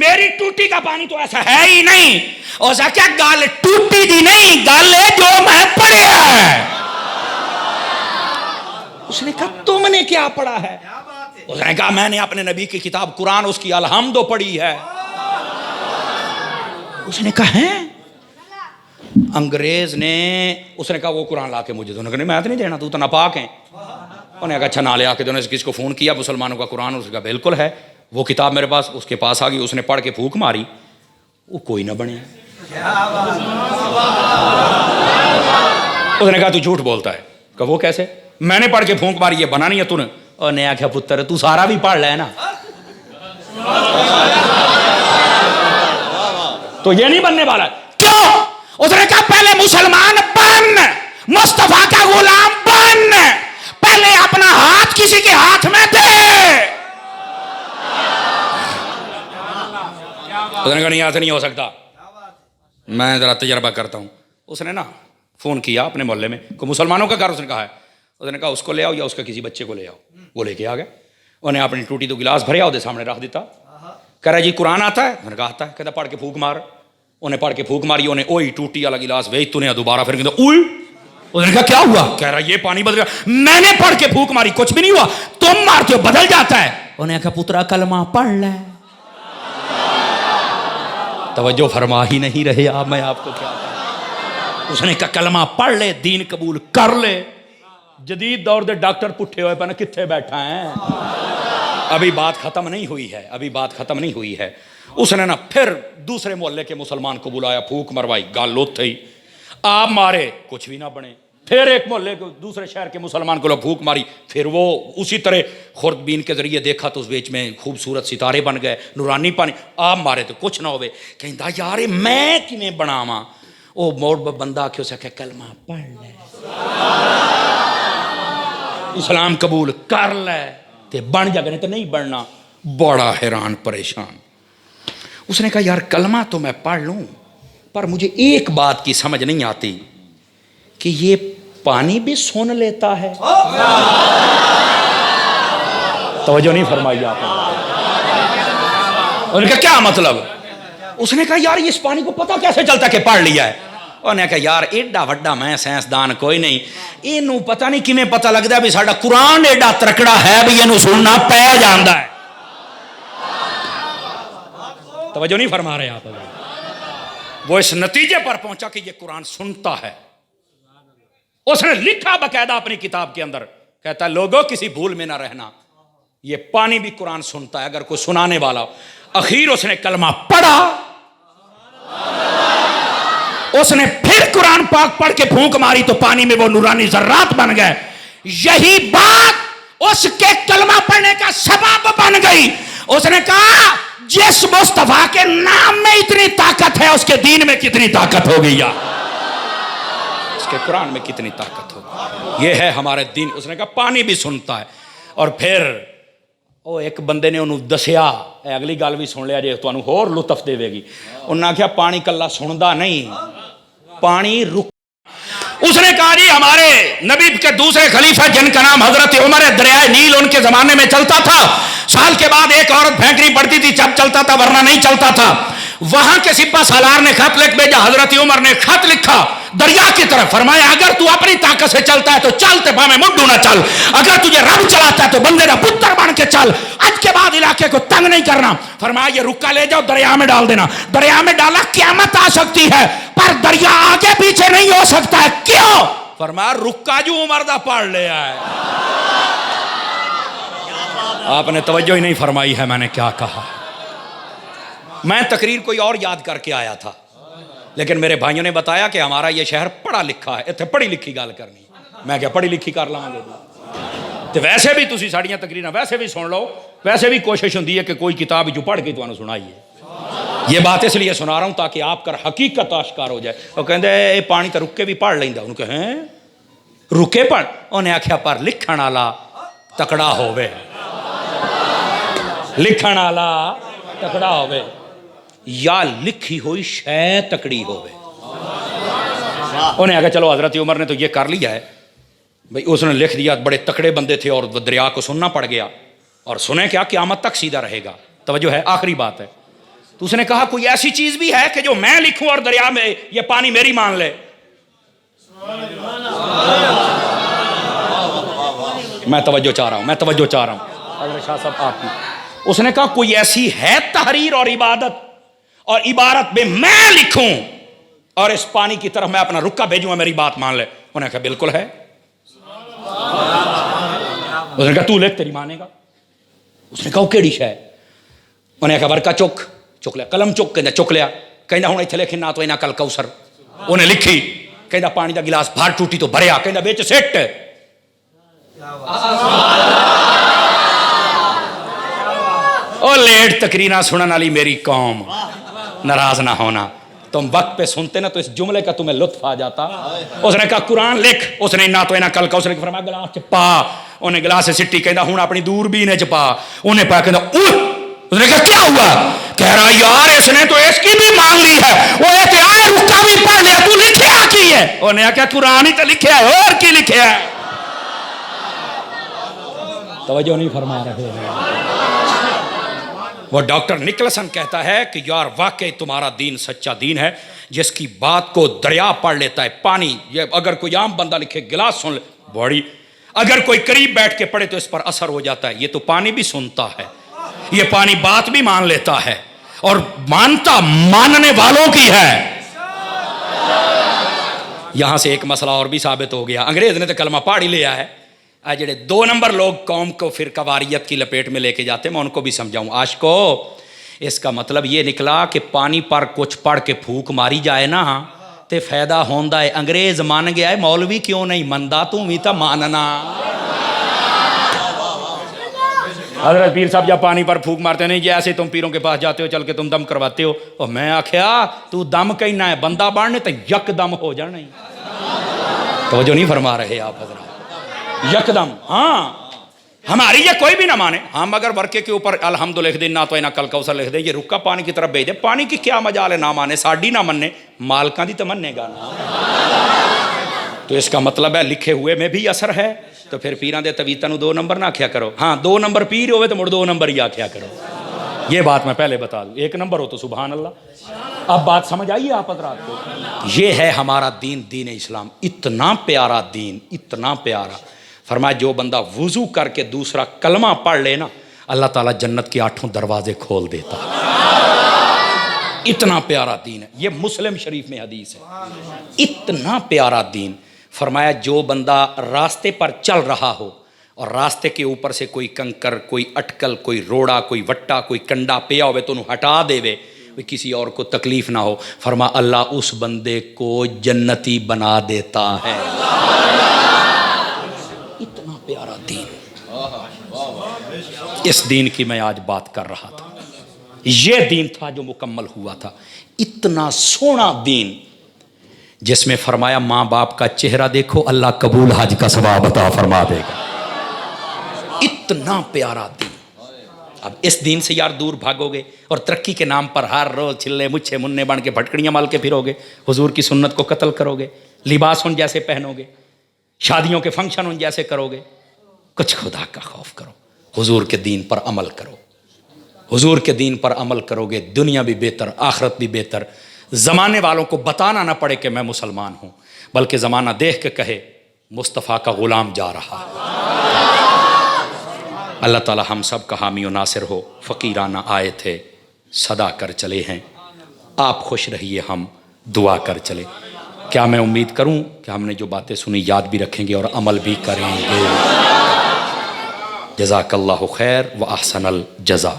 میری ٹوٹی کا پانی تو ایسا ہے ہی نہیں. اور کیا گل ٹوٹی دی نہیں, گل ہے جو میں پڑھیا ہے. اس نے کہا تم نے کیا پڑھا ہے؟ اس نے کہا میں نے اپنے نبی کی کتاب قرآن اس کی الحمد پڑھی ہے. اس نے کہا ہیں انگریز نے. اس نے کہا وہ قرآن لا کے مجھے دو. انہوں نے کہا میں تو نہیں دینا, تو ناپاک ہیں. انہوں نے کہا اچھا نہ لے آ کے. انہوں نے کس کو فون کیا مسلمانوں کا قرآن. اس نے کہا بالکل ہے. وہ کتاب میرے پاس اس کے پاس آ گئی. اس نے پڑھ کے پھونک ماری, وہ کوئی نہ بنے. اس نے کہا تو جھوٹ بولتا ہے. کہا وہ کیسے؟ میں نے پڑھ کے پھونک ماری, یہ بنا نہیں ہے تو نے. اور نے آخیا پتر تو سارا بھی پڑھ لے نا, تو یہ نہیں بننے والا. کیوں؟ اس نے کہا پہلے مسلمان بن, مصطفیٰ کا غلام بن, پہلے اپنا ہاتھ کسی کے ہاتھ میں دے. اس نے کہا نہیں ایسا نہیں ہو سکتا, میں ذرا تجربہ کرتا ہوں. اس نے نا فون کیا اپنے محلے میں, کوئی مسلمانوں کا گھر اس نے کہا ہے. اس نے کہا اس کو لے آؤ یا اس کا کسی بچے کو لے آؤ. وہ لے کے آ گئے. انہیں اپنی ٹوٹی تو گلاس بھریا, وہ سامنے رکھ دیتا. کہہ رہا جی قرآن آتا ہے؟ میں نے کہا آتا ہے. کہتا پڑھ کے پھونک مار. انہیں پڑھ کے پھونک ماری, انہیں اوئی ٹوٹی والا گلاس ویچ تو نے دوبارہ پھر کہتے اوئی, اس نے کہا کیا ہوا؟ کہہ رہا یہ پانی بدل گیا. میں نے پڑھ کے پھونک ماری کچھ بھی نہیں ہوا, تم مارتے ہو بدل جاتا ہے. انہیں کہا پترا کلمہ پڑھ لے. توجہ فرما ہی نہیں رہے آپ, میں آپ کو کیا کہوں. اس نے کہا کلمہ پڑھ لے, دین قبول کر لے. جدید دور دے ڈاکٹر پٹھے ہوئے پہ کتنے بیٹھا ہیں. ابھی بات ختم نہیں ہوئی ہے, ابھی بات ختم نہیں ہوئی ہے. اس نے نا پھر دوسرے محلے کے مسلمان کو بلایا, پھونک مروائی, گال لوت تھی, آپ مارے کچھ بھی نہ بنے. پھر ایک محلے کو دوسرے شہر کے مسلمان کو پھونک ماری, پھر وہ اسی طرح خوردبین کے ذریعے دیکھا تو اس بیچ میں خوبصورت ستارے بن گئے, نورانی پانی. آپ مارے تو کچھ نہ ہوئے. کہندا یار میں کیویں بناواں. او موڑ بندہ آکھے اسے کہ کلمہ پڑھ لے, اسلام قبول کر لے تے بن جا, نہیں تو نہیں بننا. بڑا حیران پریشان. اس نے کہا یار کلمہ تو میں پڑھ لوں, پر مجھے ایک بات کی سمجھ نہیں آتی کہ یہ پانی بھی سن لیتا ہے. توجہ نہیں فرمائی آپ نے. انہوں نے کہا کیا مطلب؟ اس نے کہا یار اس پانی کو پتہ کیسے چلتا کہ پڑھ لیا ہے؟ انہوں نے کہا یار ایڈا وڈا میں سائنسدان کوئی نہیں, اینوں پتہ نہیں کیویں پتہ لگدا بھی ساڈا قرآن ایڈا ترکڑا ہے بھی اینوں سننا پے جاندا ہے. توجہ نہیں فرما رہے آپ. وہ اس نتیجے پر پہنچا کہ یہ قرآن سنتا ہے. اس نے لکھا باقاعدہ اپنی کتاب کے اندر, کہتا ہے لوگوں کسی بھول میں نہ رہنا, یہ پانی بھی قرآن سنتا ہے اگر کوئی سنانے والا. اخیر اس نے کلمہ پڑھا, اس نے پھر قرآن پاک پڑھ کے پھونک ماری تو پانی میں وہ نورانی ذرات بن گئے. یہی بات اس کے کلمہ پڑھنے کا سبب بن گئی. اس نے کہا جس مصطفیٰ کے نام میں اتنی طاقت ہے اس کے دین میں کتنی طاقت ہوگی, یا اس کے قرآن میں کتنی طاقت ہوگی. یہ ہے ہمارے دین. اس نے کہا پانی بھی سنتا ہے. اور پھر وہ ایک بندے نے انہوں دسیا, اگلی گل بھی سن لیا جی تمہیں ہور لطف دے گی. انہوں نے کہا پانی کلا سندا نہیں, پانی رک. اس نے کہا جی ہمارے نبی کے دوسرے خلیفہ جن کا نام حضرت عمر ہے, دریائے نیل ان کے زمانے میں چلتا تھا. سال کے بعد ایک عورت پھینکنی پڑتی تھی جب چلتا تھا, ورنہ نہیں چلتا تھا. وہاں کے سپہ سالار نے خط لکھ بھیجا, حضرت عمر نے خط لکھا دریا کی طرف, فرمایا اگر تو اپنی طاقت سے چلتا ہے تو چل تے پاویں مڈو نہ چل, اگر تجھے رب چلاتا ہے تو بندے دا پتر بن کے چل, آج کے بعد علاقے کو تنگ نہیں کرنا. فرمایا یہ رکا لے جاؤ دریا میں ڈال دینا. دریا میں ڈالا, قیامت آ سکتی ہے پر دریا آگے پیچھے نہیں ہو سکتا ہے. کیوں؟ فرمایا رکا جو عمر دا پڑھ لیا ہے. آپ نے توجہ ہی نہیں فرمائی ہے میں نے کیا کہا. میں تقریر کوئی اور یاد کر کے آیا تھا, لیکن میرے بھائیوں نے بتایا کہ ہمارا یہ شہر پڑھا لکھا ہے, اتنے پڑھی لکھی گل کرنی. میں کیا پڑھی لکھی کر لوں گے تو ویسے بھی تسی ساڑیاں تقریراں ویسے بھی سن لو, ویسے بھی کوشش ہوندی ہے کہ کوئی کتاب جو پڑھ کے تمہیں سنائیے. یہ بات اس لیے سنا رہا ہوں تاکہ آپ کر حقیقت آشکار ہو جائے. وہ کہندے اے پانی تو رکے بھی پڑھ لیندا. انہوں کہے رکے پڑھ. انہیں آکھیا پر لکھن والا تکڑا ہووے, لکھن والا تکڑا ہووے, یا لکھی ہوئی شے تکڑی ہووے. انہیں آگے چلو حضرت عمر نے تو یہ کر لیا ہے بھئی, اس نے لکھ دیا, بڑے تکڑے بندے تھے اور دریا کو سننا پڑ گیا, اور سنیں کیا قیامت تک سیدھا رہے گا. توجہ ہے, آخری بات ہے. تو اس نے کہا کوئی ایسی چیز بھی ہے کہ جو میں لکھوں اور دریا میں یہ پانی میری مان لے. میں توجہ چاہ رہا ہوں, میں توجہ چاہ رہا ہوں حضرت شاہ صاحب آپ کی. اس نے کہا کوئی ایسی ہے تحریر اور عبادت اور عبارت میں میں لکھوں اور اس پانی کی طرف میں اپنا رکا بھیجوں, میری بات مان لے. انہوں نے کہا بالکل ہے. اس نے کہا تو لکھ, تیری مانے گا. اس نے کہا وہ کیڑی شے؟ انہوں نے کہا ورکا چک لیا, قلم چک لیا. کہندا ہن ایتھے لکھ نہ تو اینا کل کوثر. انہیں لکھی. کہندا پانی دا گلاس بھر ٹوٹی تو بھریا. کہندا وچ سٹ. او لیٹ تقریراں سنن والی میری قوم, ناراض نہ ہونا, تم وقت پہ سنتے نا تو اس جملے کا تمہیں لطف آ جاتا. اس نے کہا قرآن لکھ. اس نے نہ تو اینا کل کوثر نے فرمایا گلاس چ پا. انہیں گلاس سے سٹی. کہندا ہن اپنی دوربین وچ پا. انہیں پا. کہندا اس نے کہا کیا ہوا؟ کہہ رہا یار اس نے تو اس کی بھی مان لی ہے. وہ یہ کہ آئے رکا بھی پڑھ لیا, تو لکھیا کی ہے؟ انہیں کہا قرآن ہی تو لکھیا ہے, اور کی لکھیا ہے؟ توجہ نہیں فرما رہے ہیں. وہ ڈاکٹر نکلسن کہتا ہے کہ یار واقعی تمہارا دین سچا دین ہے جس کی بات کو دریا پڑھ لیتا ہے پانی. یہ اگر کوئی عام بندہ لکھے گلاس سن لے بڑی، اگر کوئی قریب بیٹھ کے پڑھے تو اس پر اثر ہو جاتا ہے. یہ تو پانی بھی سنتا ہے، یہ پانی بات بھی مان لیتا ہے، اور مانتا ماننے والوں کی ہے. یہاں سے ایک مسئلہ اور بھی ثابت ہو گیا. انگریز نے تو کلمہ پاڑ ہی لیا ہے. جڑے 2 نمبر لوگ قوم کو فرقہ واریت کی لپیٹ میں لے کے جاتے ہیں، میں ان کو بھی سمجھاؤں. عاشقو، اس کا مطلب یہ نکلا کہ پانی پر کچھ پڑھ کے پھونک ماری جائے نا تے فائدہ ہوندا ہے. انگریز مان گیا ہے، مولوی کیوں نہیں مندا؟ تو بھی تو ماننا. حضرت پیر صاحب جب پانی پر پھونک مارتے نہیں، جیسے تم پیروں کے پاس جاتے ہو چل کے تم دم کرواتے ہو، اور میں آخیا تو دم کہنا ہے بندہ باننے تو یک دم ہو جانا. توجہ نہیں فرما رہے آپ حضرات؟ یک دم. ہاں ہماری یہ کوئی بھی نہ مانے، ہم اگر ورقے کے اوپر الحمد لکھ دیں، نہ تو اینا کل کوثر لکھ دیں، یہ رکا پانی کی طرف بھیج دے، پانی کی کیا مجال ہے نہ مانے؟ ساڑی نہ مننے، مالکاں دی تو مننے گا نا. تو اس کا مطلب ہے لکھے ہوئے میں بھی اثر ہے. تو پھر پیران دے تویتاں نو 2 نمبر نہ آکھیا کرو. ہاں 2 نمبر پیر ہوئے تو مڑ 2 نمبر ہی آکھیا کرو. یہ بات میں پہلے بتا دوں، 1 نمبر ہو تو سبحان اللہ. اب بات سمجھ آئیے آپ حضرات کو؟ یہ ہے ہمارا دین، دین اسلام. اتنا پیارا دین، اتنا پیارا. فرمایا جو بندہ وضو کر کے دوسرا کلمہ پڑھ لے نا، اللہ تعالیٰ جنت کے 8 دروازے کھول دیتا. اتنا پیارا دین ہے. یہ مسلم شریف میں حدیث ہے. اتنا پیارا دین. فرمایا جو بندہ راستے پر چل رہا ہو اور راستے کے اوپر سے کوئی کنکر، کوئی اٹکل، کوئی روڑا، کوئی وٹا، کوئی کنڈا پیا ہوئے تو انہوں ہٹا دے وے، کسی اور کو تکلیف نہ ہو. فرما اللہ اس بندے کو جنتی بنا دیتا ہے. اتنا پیارا دین. اس دین کی میں آج بات کر رہا تھا. یہ دین تھا جو مکمل ہوا تھا. اتنا سونا دین جس میں فرمایا ماں باپ کا چہرہ دیکھو اللہ قبول حج کا ثواب عطا فرما دے گا. اتنا پیارا دین. اب اس دین سے یار دور بھاگو گے اور ترقی کے نام پر ہر روز چھلے مچھے مننے بن کے بھٹکڑیاں مال کے پھرو گے، حضور کی سنت کو قتل کرو گے، لباس ان جیسے پہنو گے، شادیوں کے فنکشن ان جیسے کرو گے. کچھ خدا کا خوف کرو، حضور کے دین پر عمل کرو. حضور کے دین پر عمل کرو گے، دنیا بھی بہتر، آخرت بھی بہتر. زمانے والوں کو بتانا نہ پڑے کہ میں مسلمان ہوں، بلکہ زمانہ دیکھ کے کہے مصطفیٰ کا غلام جا رہا ہے. اللہ تعالی ہم سب کا حامی و ناصر ہو. فقیرانہ آئے تھے صدا کر چلے ہیں، آپ خوش رہیے ہم دعا کر چلے. کیا میں امید کروں کہ ہم نے جو باتیں سنی یاد بھی رکھیں گے اور عمل بھی کریں گے. جزاک اللہ خیر و احسن الجزا.